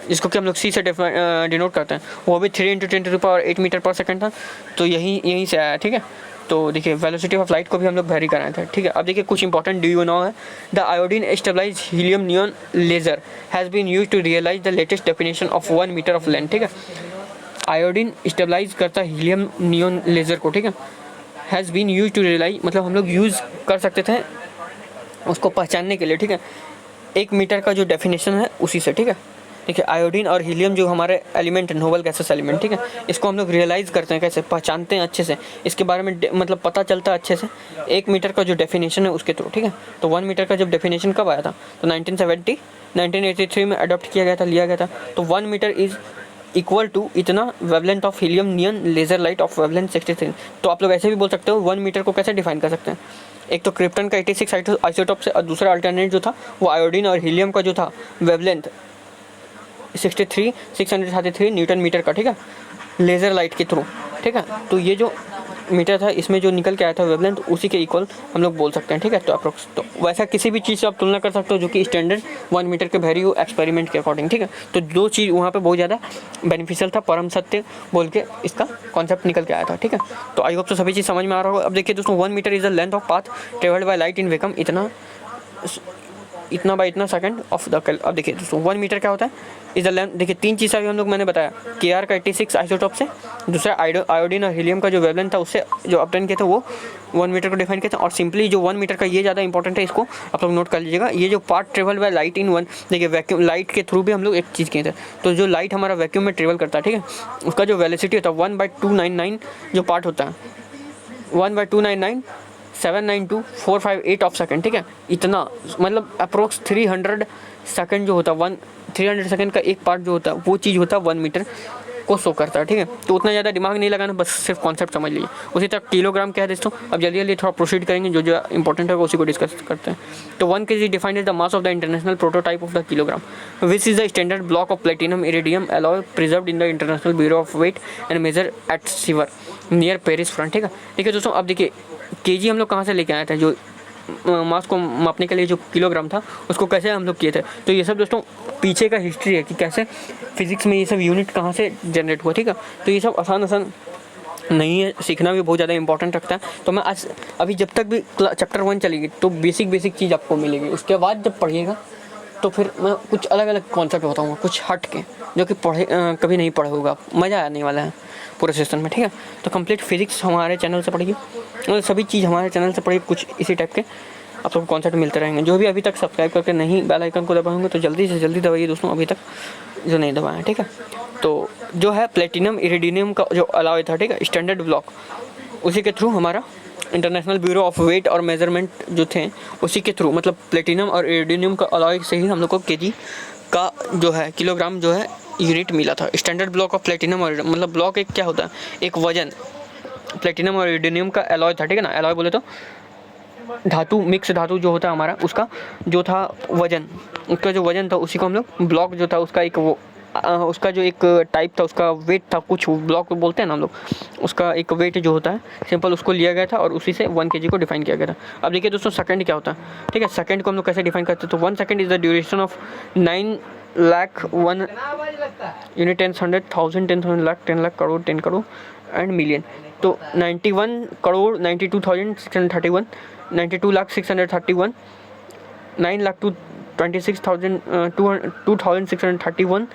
जिसको कि हम लोग सी से डिनोट करते हैं, वो भी 3 × 10⁸ मीटर पर सेकंड था, तो यहीं से आया, ठीक है। तो देखिए वेलोसिटी ऑफ लाइट को भी हम लोग वेरी कराए थे, ठीक है। अब देखिए कुछ इंपॉर्टेंट डू यू नो है, the iodine stabilise helium neon laser has been use to realise the latest definition of 1 metre of length, ठीक है। आयोडीन स्टेबलाइज करता है हीलियम नियॉन लेजर को, ठीक है। Has been use to realise मतलब हम लोग यूज़ कर सकते थे उसको पहचानने के लिए, ठीक है। 1 मीटर का जो डेफिनेशन है उसी से, ठीक है। देखिए आयोडीन और हीलियम जो हमारे एलिमेंट है, नोबल गैसेस एलिमेंट, ठीक है, इसको हम लोग रियलाइज़ करते हैं कैसे, पहचानते हैं अच्छे से, इसके बारे में मतलब पता चलता है अच्छे से 1 मीटर का जो डेफिनेशन है उसके थ्रू, ठीक है। तो 1 मीटर का जब डेफिनेशन कब आया था, तो 1983 में अडॉप्ट किया गया था, लिया गया था। तो 1 मीटर इज़ इक्वल टू इतना wavelength of helium neon laser light of wavelength 63। तो आप लोग ऐसे भी बोल सकते हो 1 मीटर को कैसे डिफाइन कर सकते हैं, एक तो क्रिप्टन का 86 आइसोटोप से, और दूसरा अल्टरनेट जो था वो आयोडीन और हीलियम का जो था वेवलेंथ 633 न्यूटन मीटर का, ठीक है, लेज़र लाइट के थ्रू, ठीक है। तो ये जो मीटर था इसमें जो निकल के आया था वेवलेंथ उसी के इक्वल हम लोग बोल सकते हैं, ठीक है। तो अप्रोक्स तो वैसा किसी भी चीज़ से आप तुलना कर सकते हो जो कि स्टैंडर्ड 1 मीटर के वेरी हो एक्सपेरिमेंट के अकॉर्डिंग, ठीक है। तो दो चीज़ वहाँ पे बहुत ज़्यादा बेनिफिशियल था, परम सत्य बोल के इसका कॉन्सेप्ट निकल के आया था, ठीक है। तो आई होप तो सभी चीज़ समझ में आ रहा होगा। अब देखिए दोस्तों 1 metre is the length of path travelled by light in vacuum, इतना बाय इतना सेकंड ऑफ द कल। अब देखिए दोस्तों 1 मीटर क्या होता है, इज द लेंथ। देखिए 3 चीज़ अभी हम लोग मैंने बताया, KR का 86 आइसोटोप से, दूसरा आयोडीन और हीलियम का जो वेवलेंथ था उससे जो ऑब्टेन किया था वो 1 मीटर को डिफाइन किया था। और सिंपली जो 1 मीटर का ये ज़्यादा इंपॉर्टेंट है, इसको आप लोग नोट कर लीजिएगा। ये जो पार्ट ट्रेवल बाय लाइट इन 1, देखिए वैक्यूम लाइट के थ्रू भी हम लोग एक चीज़ किए थे, तो जो लाइट हमारा वैक्यूम में ट्रेवल करता है, ठीक है, उसका जो वेलोसिटी होता है 1/299 जो पार्ट होता है 1/299,792,458 ऑफ सेकंड, ठीक है। इतना मतलब अप्रोक्स 300 सेकंड जो होता है 300 सेकंड का एक पार्ट जो होता है वो चीज़ होता है 1 मीटर को शो करता है, ठीक है। तो उतना ज़्यादा दिमाग नहीं लगाना, बस सिर्फ कॉन्सेप्ट समझ लीजिए। उसी तरह किलोग्राम क्या है दोस्तों, अब जल्दी थोड़ा प्रोसीड करेंगे, जो जो इंपॉर्टेंट है उसी को डिस्कस करते हैं। तो 1 kg defined is the mass of the international prototype of the kilogram which is the standard block of platinum iridium alloy preserved in the international bureau of weight and measure at Sevres near Paris France, ठीक है। देखिए दोस्तों अब देखिए KG हम लोग कहाँ से लेके आए थे, जो मास को मापने के लिए जो किलोग्राम था उसको कैसे हम लोग किए थे। तो ये सब दोस्तों पीछे का हिस्ट्री है कि कैसे फिजिक्स में ये सब यूनिट कहाँ से जनरेट हुआ, ठीक है। तो ये सब आसान नहीं है, सीखना भी बहुत ज़्यादा इंपॉर्टेंट रखता है। तो मैं आज अभी जब तक भी चैप्टर 1 चलेगी तो बेसिक चीज़ आपको मिलेगी, उसके बाद जब पढ़िएगा तो फिर मैं कुछ अलग अलग कॉन्सेप्ट बताऊँगा, कुछ हट के, जो कि कभी नहीं पढ़े होगा, मज़ा आने वाला है। पूरे सेशन में, ठीक है। तो कंप्लीट फिजिक्स हमारे चैनल से पढ़िए, मतलब सभी चीज़ हमारे चैनल से पढ़िए, कुछ इसी टाइप के आप लोग कॉन्सेप्ट मिलते रहेंगे। जो भी अभी तक सब्सक्राइब करके नहीं बेल आइकन को दबाएंगे तो जल्दी से जल्दी दबाइए दोस्तों, अभी तक जो नहीं दबाएं, ठीक है। तो जो है प्लेटिनम इरिडियम का जो अलॉय था, ठीक है, स्टैंडर्ड ब्लॉक, उसी के थ्रू हमारा इंटरनेशनल ब्यूरो ऑफ वेट और मेजरमेंट जो थे उसी के थ्रू, मतलब प्लेटिनम और इरिडियम का अलॉय से ही हम लोग को केजी का जो है किलोग्राम जो है यूनिट मिला था। स्टैंडर्ड ब्लॉक ऑफ प्लेटिनम और मतलब ब्लॉक एक क्या होता है, एक वजन, प्लेटिनम और इरिडियम का अलॉय था, ठीक है ना। अलॉय बोले तो धातु, मिक्स धातु जो होता है हमारा, उसका जो था वजन, उसका जो वजन था उसी को हम लोग ब्लॉक जो था उसका एक वो उसका जो एक टाइप था, उसका वेट था, कुछ ब्लॉक बोलते हैं ना हम लोग, उसका एक वेट जो होता है सिंपल, उसको लिया गया था और उसी से 1 kg को डिफाइन किया गया था। अब देखिए दोस्तों सेकंड क्या होता है, ठीक है। सेकंड को हम लोग कैसे डिफाइन करते हैं, तो 1 second is the duration of 9 lakh 1 unit, 10,000 10,000 lakh 10 lakh crore 10 crore and million. तो 91 करोड़ 92,631, 92,631, 9 लाख 26,231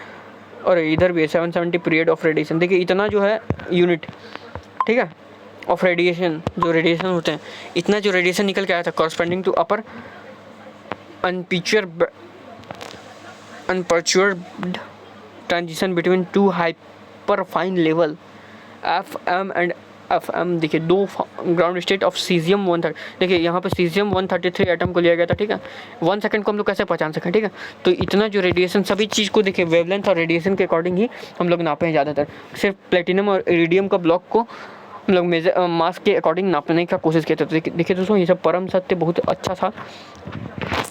और इधर भी है 770 पीरियड ऑफ रेडिएशन। देखिए इतना जो है यूनिट, ठीक है, ऑफ रेडिएशन, जो रेडिएशन होते हैं, इतना जो रेडिएशन निकल के आया था corresponding to upper unperturbed transition between two hyperfine level FM and FM। देखिए दो ग्राउंड स्टेट ऑफ सीजियम 130, देखिए यहाँ पे सीजियम 133 एटम को लिया गया था, ठीक है। 1 सेकंड को हम लोग कैसे पहचान सकें, ठीक है। तो इतना जो रेडिएशन, सभी चीज़ को देखिए वेवलेंथ और रेडिएशन के अकॉर्डिंग ही हम लोग नापे हैं ज़्यादातर। सिर्फ प्लेटिनम और इरिडियम का ब्लॉक को हम लोग मास के अकॉर्डिंग नापने का कोशिश किए थे। तो देखिए दोस्तों ये सब परम सत्य बहुत अच्छा था,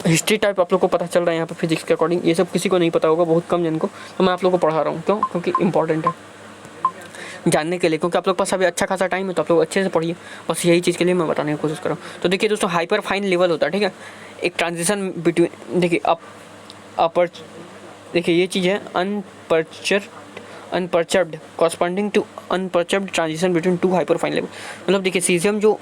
हिस्ट्री टाइप आप लोग को पता चल रहा है यहाँ पे फिजिक्स के अकॉर्डिंग। ये सब किसी को नहीं पता होगा, बहुत कम जन को, तो मैं आप लोग को पढ़ा रहा हूँ। क्यों? क्योंकि इंपॉर्टेंट है जानने के लिए, क्योंकि आप लोग पास अभी अच्छा खासा टाइम है, तो आप लोग अच्छे से पढ़िए, बस यही चीज़ के लिए मैं बताने की कोशिश कर रहा हूँ। तो देखिए दोस्तों हाइपर फाइन लेवल होता है, ठीक है, एक ट्रांजिशन बिटवीन, देखिए अपर, देखिए ये चीज़ है unperturbed corresponding to unperturbed transition between two hyperfine level. मतलब देखिए सीजियम जो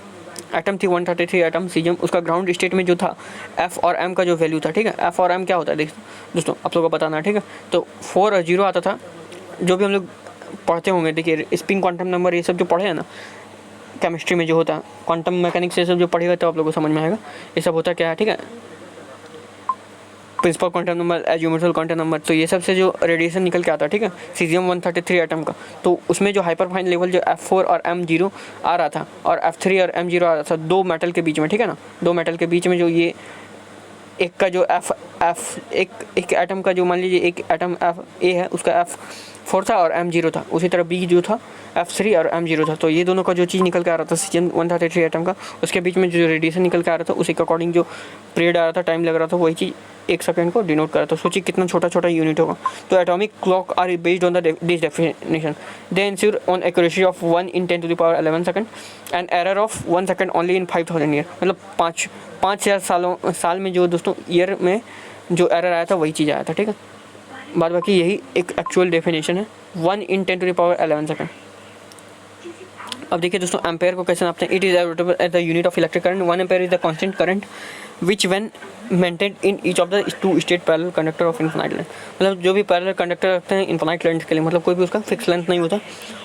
एटम थी 133 एटम सीजियम, उसका ग्राउंड स्टेट में जो था F और M का जो वैल्यू था, ठीक है, F और M क्या होता है देखिए दोस्तों आप लोगों को बताना है, ठीक है। तो 4 और 0 आता था, जो भी हम लोग पढ़ते होंगे, देखिए स्पिन क्वांटम नंबर ये सब जो पढ़े हैं ना केमिस्ट्री में, जो होता है क्वांटम मैकेनिक्स, ये सब जो पढ़ेगा तो आप लोगों को समझ में आएगा ये सब होता क्या है, ठीक है। Principal quantum number, azimuthal quantum number, तो ये सब से जो रेडिएशन निकल के आता है, ठीक है, सीजियम 133 एटम का, तो उसमें जो हाइपर फाइन लेवल जो F4 और M0 आ रहा था और F3 और M0 आ रहा था, दो मेटल के बीच में, ठीक है ना, दो मेटल के बीच में जो ये एक का जो एक एटम का जो मान लीजिए एक एटम A है, उसका F4 था और M0 था, उसी तरह B जो था F3 और M0 था। तो ये दोनों का जो चीज़ निकल के आ रहा था सीजियम 133 एटम का, उसके बीच में जो रेडिएशन निकल के आ रहा था उसी के अकॉर्डिंग जो पीरियड आ रहा था, टाइम लग रहा था, वही चीज़ 1 सेकंड को डिनोट कर रहा था। सोचिए कितना छोटा छोटा यूनिट होगा। तो atomic clock are based on this definition, they ensure on accuracy of 1 in 10⁻11 second and error of 1 second only in 5000 year. मतलब 5,000 साल में जो दोस्तों ईयर में जो एरर आया था वही चीज़ आया था, ठीक है। बाद बाकी यही एक एक्चुअल डेफिनेशन है, 1 in 10⁻11 सेकंड। अब देखिए दोस्तों एम्पेयर को कैसे नापते हैं। It is as the unit of electric current. 1 ampere is the constant current which when maintain in each of the two state parallel conductor of infinite length. मतलब जो भी पैरेलल कंडक्टर रखते हैं इनफाइनाइट लेंथ के लिए, मतलब कोई भी उसका फिक्स लेंथ नहीं होता,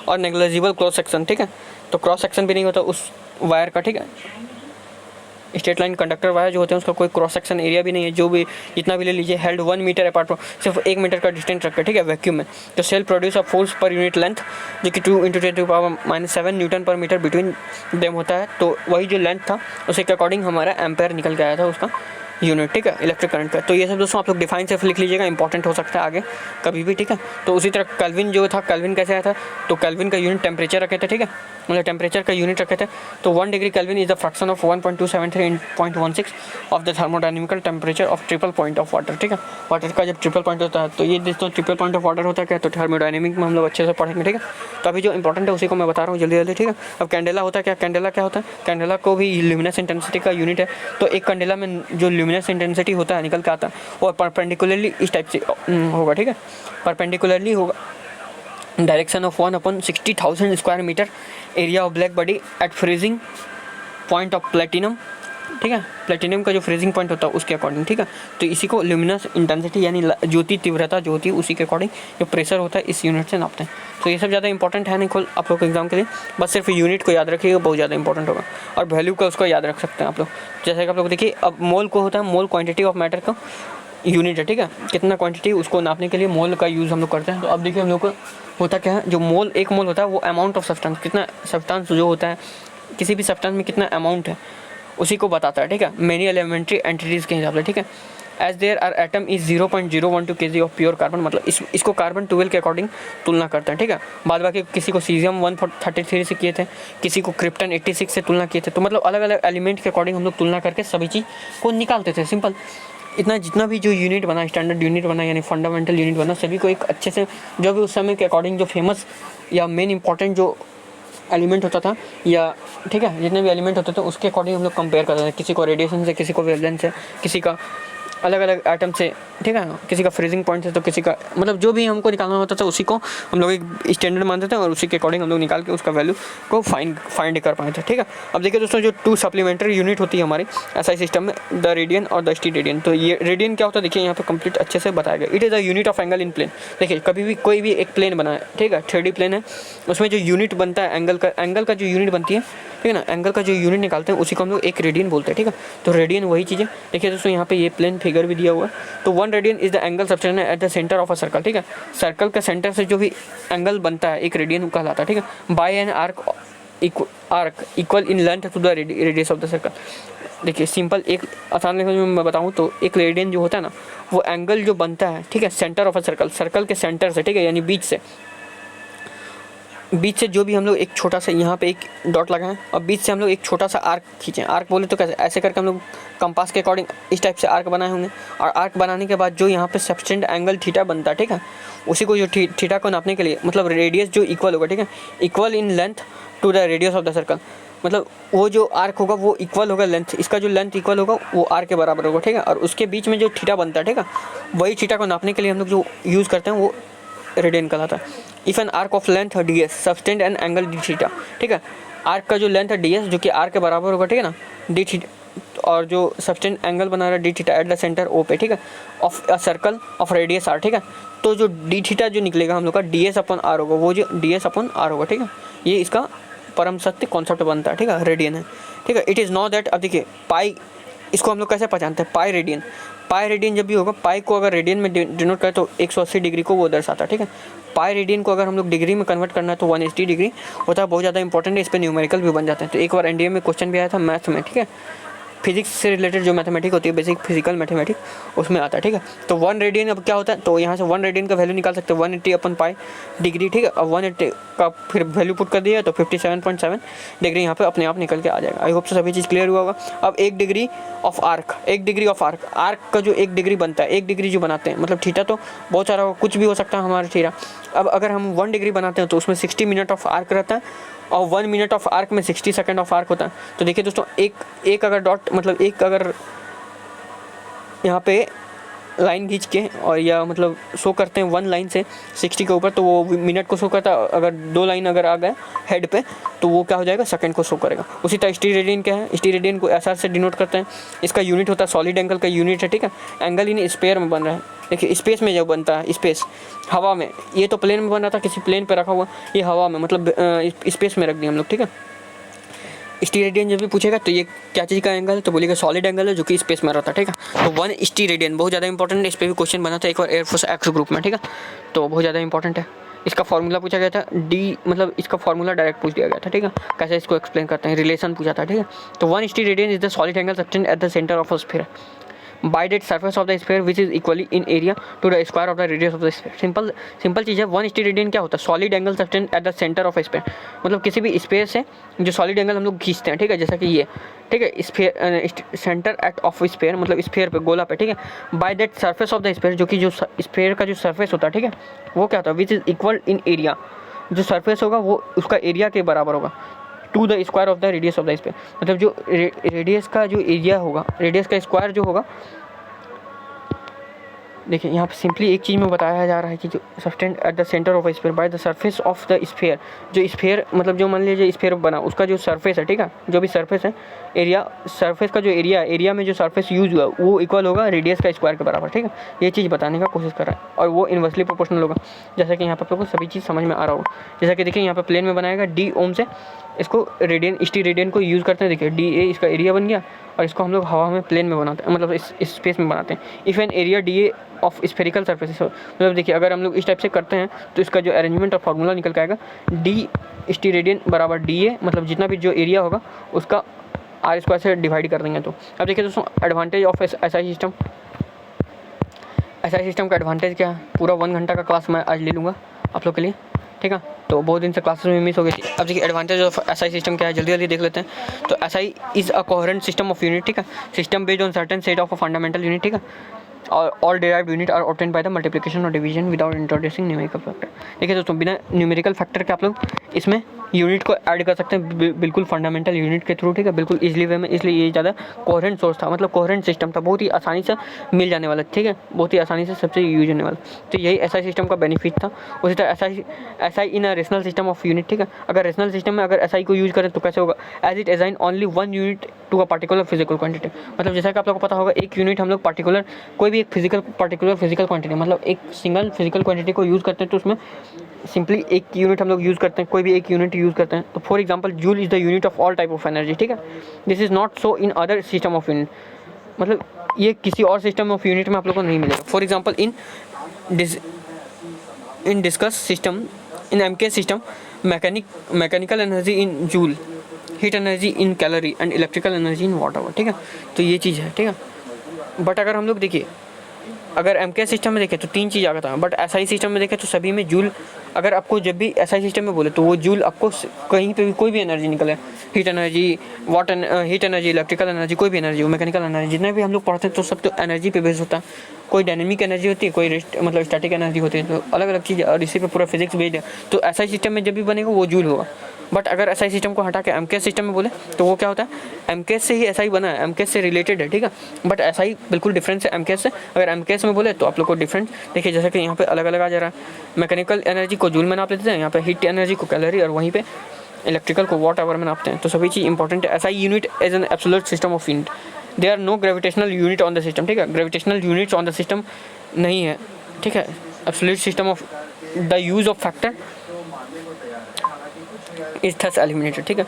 और नेग्लिजिबल क्रॉस सेक्शन, ठीक है, तो क्रॉस सेक्शन भी नहीं होता उस वायर का, ठीक है। स्ट्रेट लाइन कंडक्टर वायर जो होते हैं उसका कोई क्रॉस सेक्शन एरिया भी नहीं है, जो भी जितना भी ले लीजिए, हेल्ड 1 मीटर अपार्ट फ्रॉम, सिर्फ 1 मीटर का डिस्टेंस रखकर, ठीक है, वैक्यूम में। तो shall produce of force per unit length जो कि 2 × 10⁻⁷ न्यूटन पर मीटर बिटवीन देम होता है। तो वही जो लेंथ था उसी के अकॉर्डिंग हमारा एम्पेयर निकल के आया था उसका यूनिट, ठीक है, इलेक्ट्रिक करंट का। तो ये सब दोस्तों आप लोग डिफाइन से लिख लीजिएगा, इंपॉर्टेंट हो सकता है आगे कभी भी, ठीक है। तो उसी तरह केल्विन जो था, केल्विन कैसे आया था, तो केल्विन का यूनिट टेम्परेचर रखे थे, ठीक है, मतलब टेम्परेचर का यूनिट रखे थे। तो 1 degree kelvin is the fraction of 1.273 in 0.16 of the thermodynamical temperature of triple point of water, ठीक है। वाटर का जब ट्रिपल पॉइंट होता है तो ये दोस्तों ट्रिपल पॉइंट ऑफ वाटर होता है क्या, तो थर्मोडायनेमिक में हम लोग अच्छे से पढ़ेंगे, ठीक है। तो अभी जो इंपॉर्टेंट है उसी को मैं बता रहा हूँ जल्दी जल्दी, ठीक है। अब कैंडेला होता है क्या, कैंडेला क्या होता है, कैंडेला को भी ल्यूमिनस इंटेंसिटी का यूनिट है। तो एक कैंडेला में जो ल्यूमिनस इंटेंसिटी होता है निकल के आता है और परपेंडिकुलरली इस टाइप से होगा, ठीक है, परपेंडिकुलरली होगा direction of 1/60,000 square metre area of black body at freezing point of platinum ठीक है, प्लेटिनियम का जो फ्रीजिंग पॉइंट होता है उसके अकॉर्डिंग, ठीक है। तो इसी को ल्यूमिनस इंटेंसिटी यानी ज्योति तीव्रता जो होती है उसी के अकॉर्डिंग जो प्रेशर होता है इस यूनिट से नापते हैं। तो ये सब ज़्यादा इंपॉर्टेंट है नहीं खोल आप लोग एग्जाम के लिए, बस सिर्फ यूनिट को याद रखिएगा, बहुत ज़्यादा इंपॉर्टेंट होगा। और वैल्यू का उसको याद रख सकते हैं आप लोग, जैसे कि आप लोग देखिए अब मोल को होता है, मोल क्वान्टिटी ऑफ मैटर का यूनिट है, ठीक है। कितना क्वांटिटी उसको नापने के लिए मोल का यूज़ हम लोग करते हैं। तो अब देखिए हम लोग को होता क्या है, जो मोल एक मोल होता है वो अमाउंट ऑफ सब्सटेंस, कितना सब्सटेंस जो होता है किसी भी सब्सटेंस में कितना अमाउंट है उसी को बताता है, ठीक है, मेनी एलिमेंट्री एंटिटीज़ के हिसाब से, ठीक है। As there are atom is 0.012 kg of pure carbon, मतलब इसको कार्बन 12 के अकॉर्डिंग तुलना करते हैं, ठीक है। बाद बाकी किसी को सीजियम 133 से किए थे, किसी को क्रिप्टन 86 से तुलना किए थे। तो मतलब अलग अलग एलिमेंट के अकॉर्डिंग हम लोग तुलना करके सभी चीज़ को निकालते थे, सिंपल इतना। जितना भी जो यूनिट बना, स्टैंडर्ड यूनिट बना यानी फंडामेंटल यूनिट बना, सभी को एक अच्छे से जो भी उस समय के अकॉर्डिंग जो फेमस या मेन इंपॉर्टेंट जो एलिमेंट होता था या ठीक है जितने भी एलिमेंट होते थे उसके अकॉर्डिंग हम लोग कंपेयर करते थे, किसी को रेडिएशन से, किसी को वेवलेंथ से, किसी का अलग अलग आइटम से, ठीक है, किसी का फ्रीजिंग पॉइंट है तो किसी का, मतलब जो भी हमको निकालना होता था उसी को हम लोग एक स्टैंडर्ड मानते थे और उसी के अकॉर्डिंग हम लोग निकाल के उसका वैल्यू को फाइंड कर पाए थे, ठीक है। अब देखिए दोस्तों, जो 2 सप्लीमेंट्री यूनिट होती है हमारी एसआई सिस्टम में, द रेडियन और द स्टीरेडियन। तो ये रेडियन क्या होता है देखिए यहाँ पे कंप्लीट अच्छे से बताया गया। It is the unit of angle in plane. देखिए कभी भी कोई भी एक प्लेन बना है, ठीक है, 3D प्लेन है, उसमें जो यूनिट बनता है एंगल का जो यूनिट बनती है, ठीक है ना, एंगल का जो यूनिट निकालते हैं उसी को हम लोग एक रेडियन बोलते हैं, ठीक है। तो रेडियन वही चीज़ है। देखिए दोस्तों यहाँ पे ये प्लेन फिगर भी दिया हुआ है। तो 1 radian is the angle subtended at the centre of a circle, ठीक है। सर्कल का सेंटर से जो भी एंगल बनता है एक रेडियन कहलाता है, ठीक है। By an arc equal in length to the radius of the circle. देखिए सिंपल एक आसान लैंग्वेज में मैं बताऊँ तो एक रेडियन जो होता है ना वो एंगल जो बनता है, ठीक है, सेंटर ऑफ अ सर्कल के सेंटर से, ठीक है, यानी बीच से जो भी हम लोग एक छोटा सा यहाँ पे एक डॉट लगाएं और बीच से हम लोग एक छोटा सा आर्क खींचें। आर्क बोले तो कैसे, ऐसे करके हम लोग कंपास के अकॉर्डिंग इस टाइप से आर्क बनाए होंगे। और आर्क बनाने के बाद जो यहाँ पे सबटेंड एंगल थीटा बनता है, ठीक है, उसी को जो थीटा को नापने के लिए मतलब रेडियस जो इक्वल होगा, ठीक है, equal in length to the radius of the circle. मतलब वो जो आर्क होगा वो इक्वल होगा लेंथ, इसका जो लेंथ इक्वल होगा वो आर्क के बराबर होगा, ठीक है। और उसके बीच में जो थीटा बनता है, ठीक है, वही थीटा को नापने के लिए हम लोग जो यूज़ करते हैं वो रेडियन कहलाता है। If an arc of length ds subtend an angle D theta, ठीक है, आर्क का जो लेंथ है ds जो कि आर्क के बराबर होगा, ठीक है ना, डी थीटा, और जो सब्सटेंड एंगल बना रहा है D theta at the centre O पे, ठीक है, of a circle of radius r, ठीक है। तो जो डी थीटा जो निकलेगा हम लोग का ds/r होगा, वो जो ds/r होगा, ठीक है, ये इसका परम सत्य कॉन्सेप्ट बनता है, ठीक है, रेडियन है, ठीक है। इट इज़ नो दैट, अब देखिए पाई, इसको हम लोग कैसे पहचानते हैं, पाई रेडियन जब भी होगा, पाई को अगर रेडियन में डिनोट करें तो 180 डिग्री को वो दर्शाता है, ठीक है। पाई रेडियन को अगर हम लोग डिग्री में कन्वर्ट करना है तो 180 डिग्री होता है, बहुत ज़्यादा इंपॉर्टेंट है, इस पर न्यूमेरिकल भी बन जाते हैं। तो एक बार एनडीए में क्वेश्चन भी आया था मैथ्स में, ठीक है, फिजिक्स से रिलेटेड जो मैथमेटिक होती है, बेसिक फिजिकल मैथमेटिक, उसमें आता है, ठीक है। तो 1 रेडियन अब क्या होता है, तो यहाँ से 1 रेडियन का वैल्यू निकाल सकते हैं 180/पाई डिग्री, ठीक है। अब 180 का फिर वैल्यू पुट कर दिया तो 57.7 डिग्री यहाँ पे अपने आप निकल के आ जाएगा। आई होप से सभी चीज़ क्लियर हुआ होगा। अब 1 डिग्री ऑफ आर्क का जो 1 डिग्री बनता है, 1 डिग्री जो बनाते हैं, मतलब थीटा तो बहुत सारा कुछ भी हो सकता है हमारा थीटा। अब अगर हम 1 डिग्री बनाते हैं तो उसमें 60 मिनट ऑफ आर्क रहता है और 1 मिनट ऑफ आर्क में 60 सेकंड ऑफ आर्क होता है। तो देखिए दोस्तों, एक अगर डॉट, मतलब एक अगर यहाँ पे लाइन खींच के और या मतलब शो करते हैं 1 लाइन से 60 के ऊपर, तो वो मिनट को शो करता है। अगर 2 लाइन अगर आ गए हेड पे तो वो क्या हो जाएगा, सेकंड को शो करेगा। उसी तरह स्टीरेडियन क्या है, स्टीरेडियन को SR से डिनोट करते हैं। इसका यूनिट होता है सॉलिड एंगल का यूनिट है, ठीक है। एंगल इन स्पेयर में बन रहा है, देखिए स्पेस में जब बनता है, स्पेस हवा में, ये तो प्लेन में बन रहा था, किसी प्लेन पे रखा हुआ, ये हवा में मतलब स्पेस में रख दिया हम लोग, ठीक है। स्टीरेडियन जब भी पूछेगा तो ये क्या चीज़ का एंगल है, तो बोलेगा सॉलिड एंगल है जो कि स्पेस में रहता है, ठीक है। तो 1 स्टीरेडियन बहुत ज़्यादा इंपॉर्टेंट है, इस पर भी क्वेश्चन बना था एक बार एयरफोर्स एक्स ग्रुप में, ठीक है। तो बहुत ज़्यादा इंपॉर्टेंट है। इसका फॉर्मूला पूछा गया था, डी मतलब इसका फॉर्मूला डायरेक्ट पूछ दिया गया था, ठीक है, कैसे इसको एक्सप्लेन करते हैं, रिलेशन पूछा था, ठीक है। तो 1 steradian is the solid angle subtended at the centre of a sphere by that surface of the sphere which is equally in area to the square of the radius of the sphere। Simple चीज़ है। 1 steradian क्या होता है, solid angle subtended at the centre of sphere, मतलब किसी भी spare से जो सॉलिड एंगल हम लोग खींचते हैं, ठीक है, जैसा कि ये, ठीक है, sphere centre at of sphere मतलब स्फीयर पे, गोला पे, ठीक है। By that surface of the sphere, जो कि जो स्फीयर का जो सरफेस होता है, ठीक है, वो क्या होता है, which is equal in area, जो सरफेस होगा वो उसका एरिया के बराबर होगा, to the square of the radius of the sphere, मतलब जो रेडियस का जो एरिया होगा, रेडियस का स्क्वायर जो होगा देखिए यहाँ पे सिंपली एक चीज़ में बताया जा रहा है कि जो substance eight the centre of sphere by the surface of the sphere, जो स्फीयर मतलब जो मान लीजिए स्फीयर बना उसका जो सरफेस है, ठीक है, जो भी सरफेस है, एरिया, सरफेस का जो एरिया में जो सरफेस यूज हुआ वो इक्वल होगा रेडियस का स्क्वायर के बराबर, ठीक है। ये चीज़ बताने का कोशिश कर रहा है और वो इन्वर्सली प्रोपोर्शनल होगा। जैसा कि यहाँ पर आप लोगों को सभी चीज़ समझ में आ रहा होगा। जैसा कि देखिए यहाँ पर प्लेन में बनाएगा डी ओम से, इसको रेडियन स्टी रेडियन को यूज़ करते हैं। देखिए डी ए इसका एरिया बन गया और इसको हम लोग हवा में प्लेन में बनाते हैं, मतलब इस स्पेस में बनाते हैं। If an area D A of spherical surface, मतलब देखिए अगर हम लोग इस टाइप से करते हैं तो इसका जो अरेंजमेंट और फार्मूला निकल के आएगा डी स्टी रेडियन बराबर डी ए, मतलब जितना भी जो एरिया होगा उसका आर स्क्वायर से डिवाइड कर देंगे। तो अब देखिए दोस्तों advantage of SI system, SI system का एडवांटेज क्या है, पूरा 1 घंटा का क्लास मैं आज ले लूँगा आप लोग के लिए, ठीक है। तो बहुत दिन से क्लासेस में मिस हो गई थी। अब देखिए एडवांटेज ऑफ एसआई सिस्टम क्या है, जल्दी जल्दी देख लेते हैं। तो SI is a coherent system of unit, ठीक है, system based on certain set of a fundamental unit, ठीक है, और all derived unit are obtained by the multiplication और division without introducing numerical factor. देखिए दोस्तों बिना न्यूमेरिकल फैक्टर के आप लोग इसमें यूनिट को ऐड कर सकते हैं बिल्कुल फंडामेंटल यूनिट के थ्रू, ठीक है, बिल्कुल इजली वे में। इसलिए ये ज़्यादा कोहेरेंट सोर्स था, मतलब कोहेरेंट सिस्टम था, बहुत ही आसानी से मिल जाने वाला, ठीक है, बहुत ही आसानी से सबसे यूज होने वाला। तो यही एसआई सिस्टम का बेनिफिट था। उसी तरह SI in a rational system of unit, ठीक है, अगर रेशनल सिस्टम में अगर एसआई को यूज करें तो कैसे होगा, as it assign only 1 unit to a particular physical quantity. मतलब जैसा कि आप लोगों को पता होगा एक यूनिट हम लोग पार्टिकुलर कोई भी एक पार्टिकुलर फिजिकल क्वांटिटी, मतलब एक सिंगल फिजिकल क्वांटिटी को यूज़ करते हैं तो उसमें सिंपली एक यूनिट हम लोग यूज़ करते हैं, कोई भी एक यूनिट यूज़ करते हैं। तो for example joule is the unit of all type of energy, ठीक है। This is not so in other system of unit, मतलब ये किसी और सिस्टम ऑफ यूनिट में आप लोग को नहीं मिलेगा। For example in discuss system, in MK system, mechanical energy in joule, heat energy in calorie and electrical energy in watt hour, ठीक है। तो ये चीज़ है, ठीक है। बट अगर हम लोग देखिए अगर एमके सिस्टम में देखें तो 3 चीज़ आ गया था, बट एसआई सिस्टम में देखें तो सभी में जूल, अगर आपको जब भी एसआई सिस्टम में बोले तो वो जूल आपको कहीं पे भी कोई भी एनर्जी निकले, heat energy, heat energy, electrical energy, कोई भी एनर्जी हो, मैकेनिकल एनर्जी, जितने भी हम लोग पढ़ते हैं तो सब तो एनर्जी पे बेस होता है। कोई डायनेमिक एनर्जी होती है, कोई मतलब स्टैटिक एनर्जी होती है, तो अलग अलग चीज़ और इसी पे पूरा फिजिक्स बेस्ड है। तो एसआई सिस्टम में जब भी बनेगा वो जूल होगा। बट अगर एसआई सिस्टम को हटा के एमके सिस्टम में बोले तो वो क्या होता है, एमके से ही एसआई बना है, एमके से रिलेटेड है, ठीक है, बट एसआई बिल्कुल डिफरेंस है एमके से। अगर एमके में बोले तो आप लोग को डिफरेंट देखिए, जैसे कि यहाँ पे अलग अलग आ जा रहा है। मैकेनिकल एनर्जी को जूल में नाप लेते हैं, यहाँ पे हीट एनर्जी को कैलोरी, और वहीं पे इलेक्ट्रिकल को वॉट आवर में नापते हैं। तो सभी चीज़ इंपॉर्टेंट है। SI unit as an absolute system of unit, they are no gravitational unit on the system, ठीक है, gravitational units on the system नहीं है, ठीक है। Absolute system of the use of factor is thus eliminated, ठीक है,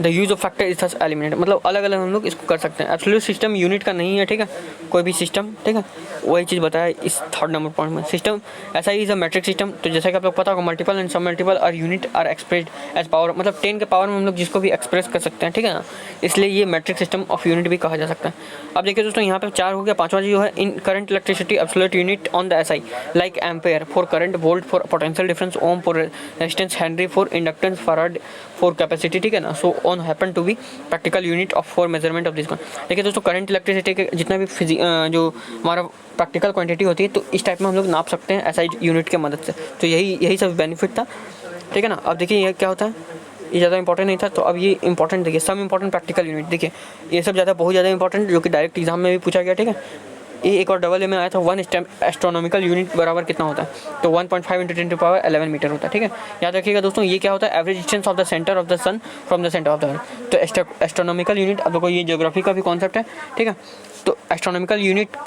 the use of factor is thus eliminated, मतलब अलग अलग हम लोग इसको कर सकते हैं। एब्सोल्यूट सिस्टम यूनिट का नहीं है, ठीक है, कोई भी सिस्टम, ठीक है, वही चीज़ बताया इस 3rd नंबर पॉइंट में। सिस्टम ऐसा ही इज अ मैट्रिक सिस्टम, तो जैसा कि आप लोग पता होगा मल्टीपल एंड सब मल्टीपल और unit are expressed as power, मतलब 10 के पावर में हम लोग जिसको भी एक्सप्रेस कर सकते हैं, ठीक है ना, इसलिए ये मैट्रिक सिस्टम ऑफ यूनिट भी कहा जा सकता है। अब देखिए दोस्तों यहाँ पे 4 हो गया, 5वां जो है in current electricity absolute unit on the SI like ampere for current, volt for potential difference, ohm for resistance, henry for inductance, farad for capacity, ठीक है ना। So on happen to be practical unit of for measurement of this one. देखिए दोस्तों current electricity के जितना भी जो हमारा प्रैक्टिकल क्वांटिटी होती है तो इस टाइप में हम लोग नाप सकते हैं एसआई यूनिट के मदद से। तो यही सब बेनिफिट था, ठीक है ना। अब देखिए ये क्या होता है, ये ज़्यादा इंपॉर्टेंट नहीं था, तो अब ये इंपॉर्टेंट देखिए, सम इंपॉर्टेंट प्रैक्टिकल यूनिट। देखिए ये सब बहुत ज़्यादा इंपॉर्टेंट जो कि डायरेक्ट एग्जाम में भी पूछा गया, ठीक है। ये एक और डबल ए में आया था, 1 एस्ट्रोनॉमिकल यूनिट बराबर कितना होता है, तो 1.5 × 10⁻11 मीटर होता है, ठीक है। याद रखिएगा दोस्तों ये क्या होता है, average distance of the centre of the sun from the centre of the earth. तो एस्ट्रोनॉमिकल यूनिट, अब देखो ये ज्योग्राफी का भी कॉन्सेप्ट है, ठीक है। तो एस्ट्रोनॉमिकल यूनिट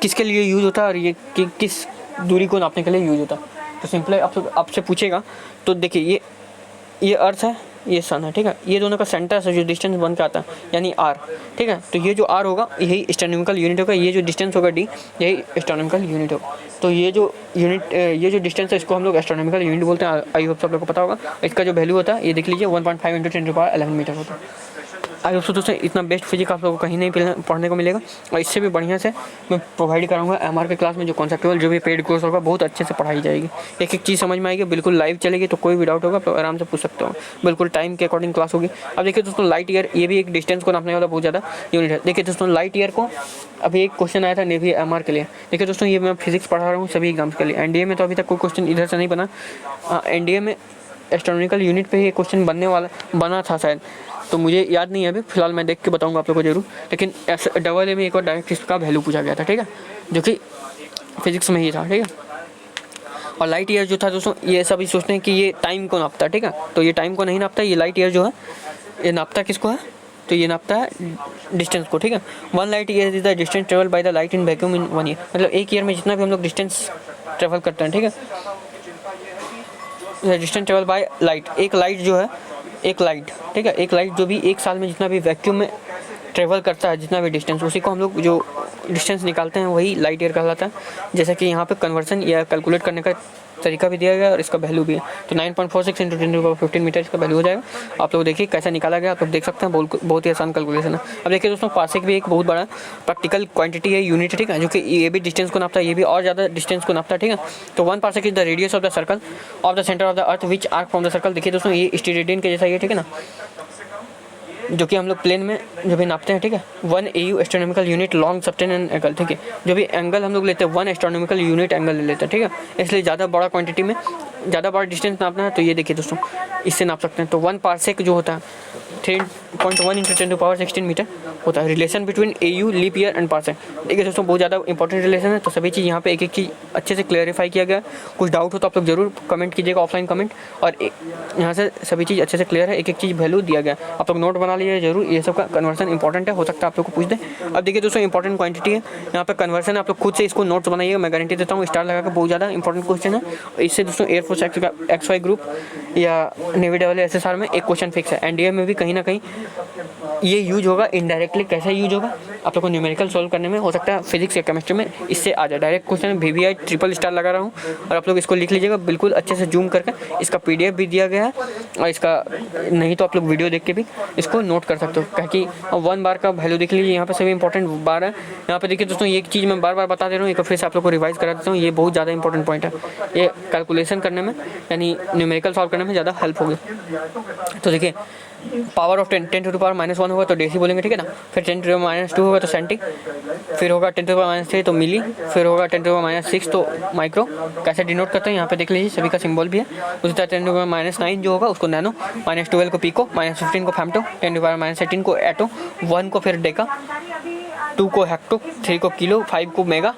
किसके लिए यूज होता है और ये किस दूरी को नापने के लिए यूज होता है। तो सिंपल आपसे पूछेगा तो देखिए ये अर्थ है, ये सन है, ठीक है, ये दोनों का सेंटर से जो डिस्टेंस बन के आता है यानी आर, ठीक है। तो ये जो आर होगा यही एस्ट्रोनॉमिकल यूनिट होगा, ये जो डिस्टेंस होगा डी यही एस्ट्रोनॉमिकल यूनिट होगा। तो ये जो डिस्टेंस है इसको हम लोग एस्ट्रोनॉमिकल यूनिट बोलते हैं। आई होप सब लोग को पता होगा। इसका जो वैल्यू होता है ये देख लीजिए 1.5 × 10⁻11 मीटर होता है। आई होप दोस्तों इतना बेस्ट फिजिक्स आप लोगों को कहीं नहीं पढ़ने को मिलेगा, और इससे भी बढ़िया से मैं प्रोवाइड कराऊंगा एमआर के क्लास में। जो कॉन्सेप्चुअल जो भी पेड कोर्स होगा बहुत अच्छे से पढ़ाई जाएगी, एक एक चीज़ समझ में आएगी, बिल्कुल लाइव चलेगी। तो कोई भी डाउट होगा तो आराम से पूछ सकते हो, बिल्कुल टाइम के अकॉर्डिंग क्लास होगी। अब देखिए दोस्तों लाइट ईयर, ये भी एक डिस्टेंस को नापने वाला बहुत ज़्यादा यूनिट है। देखिए दोस्तों लाइट ईयर को अभी एक क्वेश्चन आया था नेवी एमआर के लिए। देखिए दोस्तों ये मैं फिजिक्स पढ़ा रहा हूँ सभी एग्जाम्स के लिए। एनडीए में तो अभी तक कोई क्वेश्चन इधर से नहीं बना, एनडीए में एस्ट्रोनॉमिकल यूनिट पे ही क्वेश्चन बना था शायद, तो मुझे याद नहीं है अभी, फिलहाल मैं देख के बताऊंगा आप लोगों को जरूर। लेकिन डबल ए में एक और डायरेक्ट इसका वैल्यू पूछा गया था, ठीक है, जो कि फिजिक्स में ही था, ठीक है। और लाइट ईयर जो था दोस्तों, ये सभी सोचते हैं कि ये टाइम को नापता है, ठीक है, तो ये टाइम को नहीं नापता। ये लाइट ईयर जो है ये नापता किसको है, तो ये नापता है डिस्टेंस को, ठीक है। 1 light year is the distance travel by the light in vacuum in 1 year, मतलब एक ईयर में जितना भी हम लोग डिस्टेंस ट्रेवल करते हैं, ठीक है, डिस्टेंस ट्रेवल बाय लाइट। एक लाइट जो है, एक लाइट, ठीक है, एक लाइट जो भी एक साल में जितना भी वैक्यूम में ट्रेवल करता है, जितना भी डिस्टेंस, उसी को हम लोग जो डिस्टेंस निकालते हैं वही लाइट ईयर कहलाता है। जैसा कि यहाँ पे कन्वर्सन या कैलकुलेट करने का तरीका भी दिया गया और इसका वैल्यू भी है। तो 9.46 × 10⁻15 मीटर इसका वैल्यू हो जाएगा। आप लोग देखिए कैसे निकाला गया, आप लोग देख सकते हैं, बहुत ही आसान कैलकुलेशन है। अब देखिए दोस्तों, पार्सेक भी एक बहुत बड़ा प्रैक्टिकल क्वांटिटी है, यूनिट है, ठीक है, जो कि ये भी डिस्टेंस को नापता है, ये भी और ज़्यादा डिस्टेंस को नापता है, ठीक है। तो 1 parsec is the radius of the circle of the centre of the earth which arc from the circle. देखिए दोस्तों, ये स्टीरेडियन के जैसा ये, ठीक है ना, जो कि हम लोग प्लेन में जो भी नापते हैं, ठीक है। 1 AU astronomical unit long subtend angle, ठीक है, जो भी एंगल हम लोग लेते हैं 1 एस्ट्रोनॉमिकल यूनिट एंगल ले लेते हैं, ठीक है। इसलिए ज़्यादा बड़ा क्वांटिटी में ज़्यादा बड़ा डिस्टेंस नापना है तो ये देखिए दोस्तों, इससे नाप सकते हैं। तो 1 पार्सेक जो होता है 3.1 × 10⁻16 मीटर होता है। Relation between AU leap year and parsec, देखिए दोस्तों, बहुत ज़्यादा इंपॉर्टेंट रिलेशन है। तो सभी चीज़ यहाँ पे एक एक चीज़ अच्छे से क्लैरिफाई किया गया। कुछ डाउट हो तो आप लोग जरूर कमेंट कीजिएगा, ऑफलाइन कमेंट, और यहाँ से सभी चीज़ अच्छे से क्लियर है, एक एक चीज़ वैल्यू दिया गया। आप लोग नोट बना लीजिए जरूर, ये सब का कन्वर्सन इंपॉर्टेंट है, हो सकता है आप लोग को पूछ दे। अब देखिए दोस्तों, इंपॉर्टेंट क्वांटिटी है यहाँ पे कन्वर्सन, आप लोग खुद से इसको नोट्स बनाइएगा, मैं गारंटी देता हूँ, स्टार लगा कर, बहुत ज़्यादा इंपॉर्टेंट क्वेश्चन है। इससे दोस्तों एयरफोर्स XY ग्रुप या नेवी SSR में एक क्वेश्चन फिक्स है। NDA में भी कहीं ना कहीं ये यूज होगा, इनडायरेक्टली कैसे यूज होगा आप लोग को न्यूमेरिकल सोल्व करने में, हो सकता है फिजिक्स या केमिस्ट्री में इससे आ जाए direct question. VVI triple star लगा रहा हूँ और आप लोग इसको लिख लीजिएगा बिल्कुल अच्छे से जूम करके। इसका PDF भी दिया गया है, और इसका नहीं तो आप लोग वीडियो देख के भी इसको नोट कर सकते हो, क्योंकि 1 बार का वैल्यू देख लीजिए, यहाँ पे सभी इंपॉर्टेंट बार है। यहाँ पे देखिए दोस्तों, ये एक चीज़ मैं बार बार बता दे रहा हूँ, एक फिर से आप लोग को रिवाइज करा देता हूँ, ये बहुत ज़्यादा इंपॉर्टेंट पॉइंट है, ये कैलकुलेशन करने में यानी न्यूमेरिकल सॉल्व करने में ज़्यादा हेल्प होगी। तो देखिए, पावर ऑफ 10⁻⁻1 होगा तो डेसी बोलेंगे, ठीक है ना, फिर 10⁻2 होगा तो सेंटी, फिर होगा 10⁻3 तो मिली, फिर होगा 10⁻6 तो माइक्रो। कैसे डिनोट करते हैं यहाँ पे देख लीजिए, सभी का सिंबल भी है। उसी तरह 10⁻9 जो होगा उसको नैनो, -12 को पिको, -15 को फेम्टो, 10⁻18 को एटो, 1 को फिर डेका, 2 को हेक्टो, 3 को किलो, 5 को मेगा,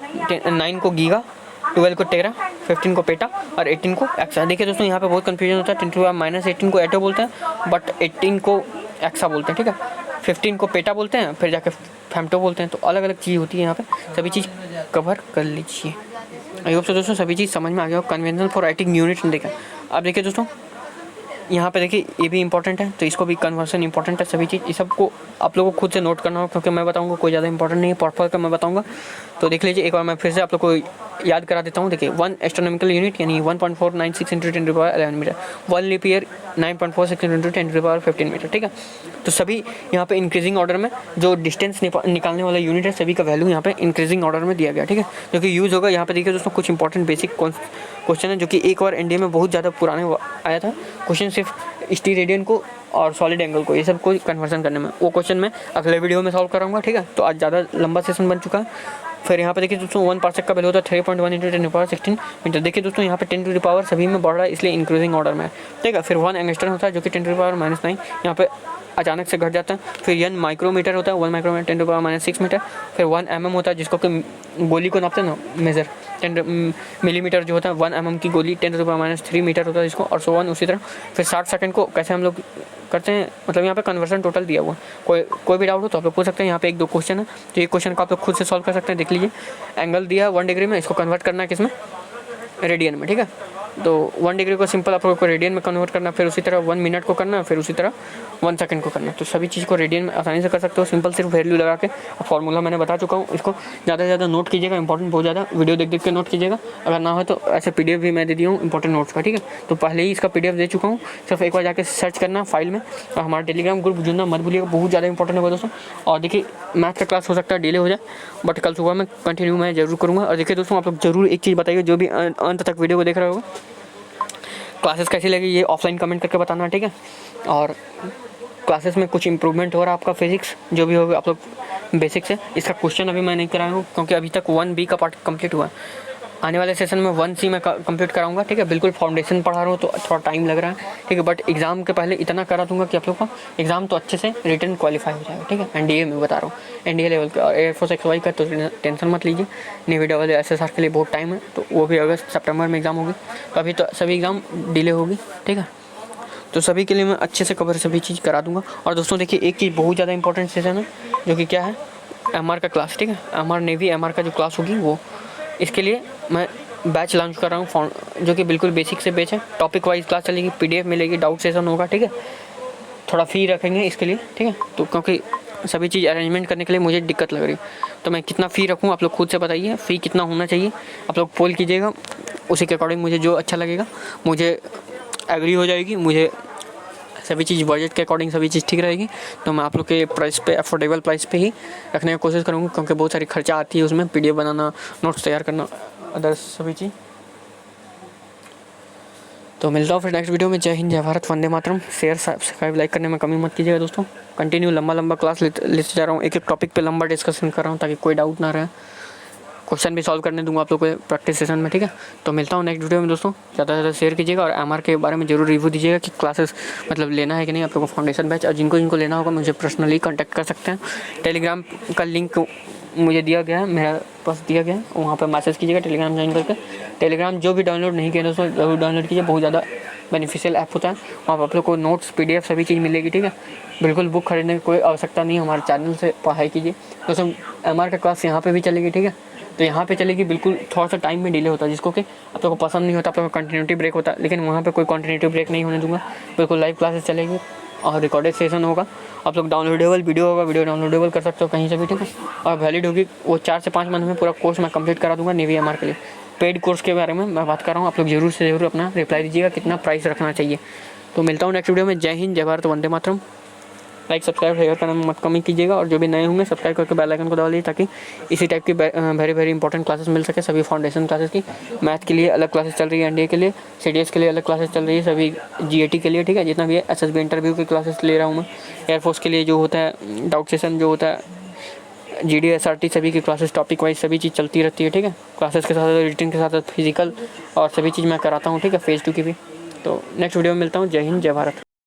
9 को गीगा, 12 को टेरा, 15 को पेटा और 18 को एक्सा। देखिए दोस्तों, यहाँ पे बहुत कंफ्यूजन होता है, 10⁻18 को एटो बोलते हैं, बट 18 को एक्सा बोलते हैं, ठीक है। 15 को पेटा बोलते हैं, फिर जाके फेम्टो बोलते हैं। तो अलग अलग चीज़ होती है, यहाँ पे सभी चीज़ कवर कर लीजिए। आई होप सो दोस्तों सभी चीज़ समझ में आ गया हो। कन्वेंशन फॉर राइटिंग यूनिट देखा। अब देखिए दोस्तों, यहाँ पे देखिए ये भी इंपॉर्टेंट है, तो इसको भी कन्वर्सन इंपॉर्टेंट है। सभी चीज़ इस सबको आप लोगों को खुद से नोट करना होगा, क्योंकि मैं बताऊँगा कोई ज़्यादा इंपॉर्टेंट नहीं है, प्रॉपर का मैं बताऊँगा। तो देख लीजिए एक बार, मैं फिर से आप लोग को याद करा देता हूँ। देखिए 1 एस्ट्रोनॉमिकल यूनिट यानी 1.496 × 10⁻11 मीटर, 1 लीप ईयर 9.46 × 10⁻15 मीटर, ठीक है। तो सभी यहाँ पे इंक्रीजिंग ऑर्डर में जो डिस्टेंस निकालने वाला यूनिट है, सभी का वैल्यू यहाँ पे इंक्रीजिंग ऑर्डर में दिया गया, ठीक है, जो कि यूज़ होगा। यहाँ पे देखिए दोस्तों, कुछ इंपॉर्टेंट बेसिक क्वेश्चन है जो कि एक बार NDA में बहुत ज़्यादा पुराने आया था क्वेश्चन, सिर्फ स्टीरेडियन को और सॉलिड एंगल को, ये सब को कन्वर्सन करने में। वो क्वेश्चन मैं अगले वीडियो में सॉल्व कराऊंगा, ठीक है। तो आज ज़्यादा लंबा सेशन बन चुका है। फिर यहाँ पे देखिए दोस्तों, 1 पार्सेक का वैल्यू होता है 3.1 × 10⁻16 मीटर। देखिए दोस्तों, यहाँ पे 10 टू द पावर सभी में बढ़ रहा है, इसलिए इंक्रीजिंग ऑर्डर में है, ठीक है। फिर 1 एंगस्ट्रम होता है जो कि 10⁻⁻9 यहाँ पे अचानक से घट जाता है। फिर 1 माइक्रोमीटर होता है, 1 माइक्रोमीटर 10⁻6 मीटर। फिर 1 mm होता है जिसको कि गोली को नापते हैं ना, मेजर 10 मिलीमीटर जो होता है, 1 mm की गोली 10⁻³ मीटर होता है इसको, और सो वन उसी तरह। फिर 60 सेकंड को कैसे हम लोग करते हैं, मतलब यहाँ पे कन्वर्सन टोटल दिया हुआ है। कोई भी डाउट हो तो आप लोग पूछ सकते हैं। यहाँ पे 1-2 क्वेश्चन है, तो ये क्वेश्चन को आप लोग खुद से सॉल्व कर सकते हैं। देख लीजिए, एंगल दिया है 1 डिग्री में, इसको कन्वर्ट करना है किसमें, रेडियन में, ठीक है। तो 1 डिग्री को सिंपल आप लोगों को रेडियन में कन्वर्ट करना, फिर उसी तरह 1 मिनट को करना, फिर उसी तरह 1 सेकंड को करना। तो सभी चीज़ को रेडियन में आसानी से कर सकते हो, सिंपल सिर्फ वैल्यू लगा के। फॉर्मूला मैंने बता चुका हूँ, इसको ज़्यादा से ज़्यादा नोट कीजिएगा, इंपॉर्टेंट बहुत ज़्यादा, वीडियो देख देख के नोट कीजिएगा। अगर ना हो तो ऐसे PDF भी मैं दे दिया हूँ इंपॉर्टेंट नोट्स का, ठीक है। तो पहले ही इसका PDF दे चुका हूँ, सिर्फ एक बार जाकर सर्च करना फाइल में। और हमारा टेलीग्राम ग्रुप जुड़ना मत भूलिएगा, बहुत ज़्यादा इंपॉर्टेंट होगा दोस्तों। और देखिए, मैथ का क्लास हो सकता है डिले हो जाए, बट कल सुबह में कंटिन्यू मैं जरूर करूँगा। और देखिए दोस्तों, आप लोग जरूर एक चीज़ बताइए, जो भी अंत तक वीडियो को देख रहे होगा, क्लासेस कैसी लगी ये ऑफलाइन कमेंट करके बताना, ठीक है। और क्लासेस में कुछ इंप्रूवमेंट हो रहा है आपका, फिजिक्स जो भी होगा आप लोग बेसिक से। इसका क्वेश्चन अभी मैं नहीं कराया हूँ, क्योंकि अभी तक 1B का पार्ट कंप्लीट हुआ है। आने वाले सेशन में 1C मैं कंप्लीट कराऊंगा, ठीक है। बिल्कुल फाउंडेशन पढ़ा रहा हूँ तो थोड़ा टाइम लग रहा है, ठीक है, बट एग्ज़ाम के पहले इतना करा दूंगा कि आप लोग का एग्ज़ाम तो अच्छे से रिटर्न क्वालिफाई हो जाएगा, ठीक है। NDA में बता रहा हूँ, NDA लेवल का। एयरफोर्स XY का तो टेंशन मत लीजिए, नेवी SSR के लिए बहुत टाइम है, तो वो भी अगस्त सितंबर में एग्ज़ाम होगी, तो अभी तो सभी एग्ज़ाम डिले होगी, ठीक है। तो सभी के लिए मैं अच्छे से कवर सभी चीज़ करा दूंगा। और दोस्तों देखिए, एक चीज़ बहुत ज़्यादा इंपॉर्टेंट सेशन है, जो कि क्या है, MR का क्लास, ठीक है। MR नेवी MR का जो क्लास होगी वो, इसके लिए मैं बैच लॉन्च कर रहा हूँ, जो कि बिल्कुल बेसिक से बैच है। टॉपिक वाइज क्लास चलेगी, PDF मिलेगी, डाउट सेशन होगा, ठीक है। थोड़ा फ़ी रखेंगे इसके लिए, ठीक है। तो क्योंकि सभी चीज़ अरेंजमेंट करने के लिए मुझे दिक्कत लग रही है, तो मैं कितना फ़ी रखूँ आप लोग खुद से बताइए, फ़ी कितना होना चाहिए आप लोग पोल कीजिएगा, उसी के अकॉर्डिंग मुझे जो अच्छा लगेगा मुझे एग्री हो जाएगी, मुझे सभी चीज़ बजट के अकॉर्डिंग सभी चीज़ ठीक रहेगी, तो मैं आप लोग के प्राइस पे, अफोर्डेबल प्राइस पे ही रखने की कोशिश करूँगा, क्योंकि बहुत सारी खर्चा आती है उसमें, PDF बनाना, नोट्स तैयार करना, अदर्स सभी चीज़। तो मिलता हूँ फिर नेक्स्ट वीडियो में। जय हिंद, जय Bharat, Vande Mataram. Share subscribe like करने में कमी मत कीजिएगा दोस्तों। कंटिन्यू लंबा क्लास लेते जा रहा हूँ, एक टॉपिक पे लंबा डिस्कशन कर रहा हूँ, ताकि कोई डाउट ना रहे। क्वेश्चन भी सॉल्व करने दूंगा आप लोग को प्रैक्टिस सेशन में, ठीक है। तो मिलता हूँ नेक्स्ट वीडियो में दोस्तों। ज़्यादा से ज़्यादा शेयर कीजिएगा और MR के बारे में जरूर रिव्यू दीजिएगा कि क्लासेस मतलब लेना है कि नहीं आप लोग को फाउंडेशन बैच। और जिनको लेना होगा मुझे पर्सनली कांटेक्ट कर सकते हैं। टेलीग्राम का लिंक मुझे दिया गया है, मेरे पास दिया गया है, वहाँ पर मैसेज कीजिएगा टेलीग्राम ज्वाइन करके। टेलीग्राम जो भी डाउनलोड नहीं किया दोस्तों ज़रूर डाउनलोड कीजिए, बहुत ज़्यादा बेनिफिशियल ऐप होता है। वहाँ पर आप लोग को नोट्स PDF सभी चीज़ मिलेगी, ठीक है। बिल्कुल बुक खरीदने की कोई आवश्यकता नहीं है, हमारे चैनल से पढ़ाई कीजिए दोस्तों। MR का क्लास यहाँ पे भी चलेगी, ठीक है। तो यहाँ पे चलेगी, बिल्कुल थोड़ा सा टाइम में डिले होता है, जिसको कि आप लोग को पसंद नहीं होता, आप लोग को कंटिन्यूटी ब्रेक होता है, लेकिन वहाँ पे कोई कंटिन्यूटी ब्रेक नहीं होने दूंगा। बिल्कुल लाइव क्लासेस चलेगी और रिकॉर्डेड सेशन होगा। आप लोग डाउनलोडेबल वीडियो होगा, वीडियो डाउनलोडेबल कर सकते हो कहीं से भी, ठीक है। और वैलिड होगी, वो 4 से 5 मंथ में पूरा कोर्स मैं कंप्लीट करा दूंगा नेवी MR के लिए। पेड कोर्स के बारे में मैं बात कर रहा हूँ, आप लोग जरूर से जरूर अपना रिप्लाई दीजिएगा कितना प्राइस रखना चाहिए। तो मिलता हूँ नेक्स्ट वीडियो में। जय हिंद, जय Bharat, Vande Mataram. Like subscribe share करना मत कमी कीजिएगा, और जो भी नए होंगे सब्सक्राइब करके बेल आइकन को दबा लीजिए, ताकि इसी टाइप की वेरी इंपॉर्टेंट क्लासेस मिल सके। सभी फाउंडेशन क्लासेस की, मैथ के लिए अलग क्लासेस चल रही है, NDA के लिए, CDS के लिए अलग क्लासेस चल रही है, सभी GAT के लिए, ठीक है। जितना भी है SSB इंटरव्यू की क्लासेस ले रहा हूँ मैं। एयरफोर्स के लिए जो होता है डाउट सेशन जो होता है, GD SRT सभी की क्लासेस टॉपिक वाइज सभी चीज़ चलती रहती है, ठीक है। क्लासेस के साथ रिटन के साथ फिजिकल और सभी चीज़ मैं कराता हूँ, ठीक है, फेज़ 2 की भी। तो नेक्स्ट वीडियो में मिलता हूँ। जय हिंद, जय भारत।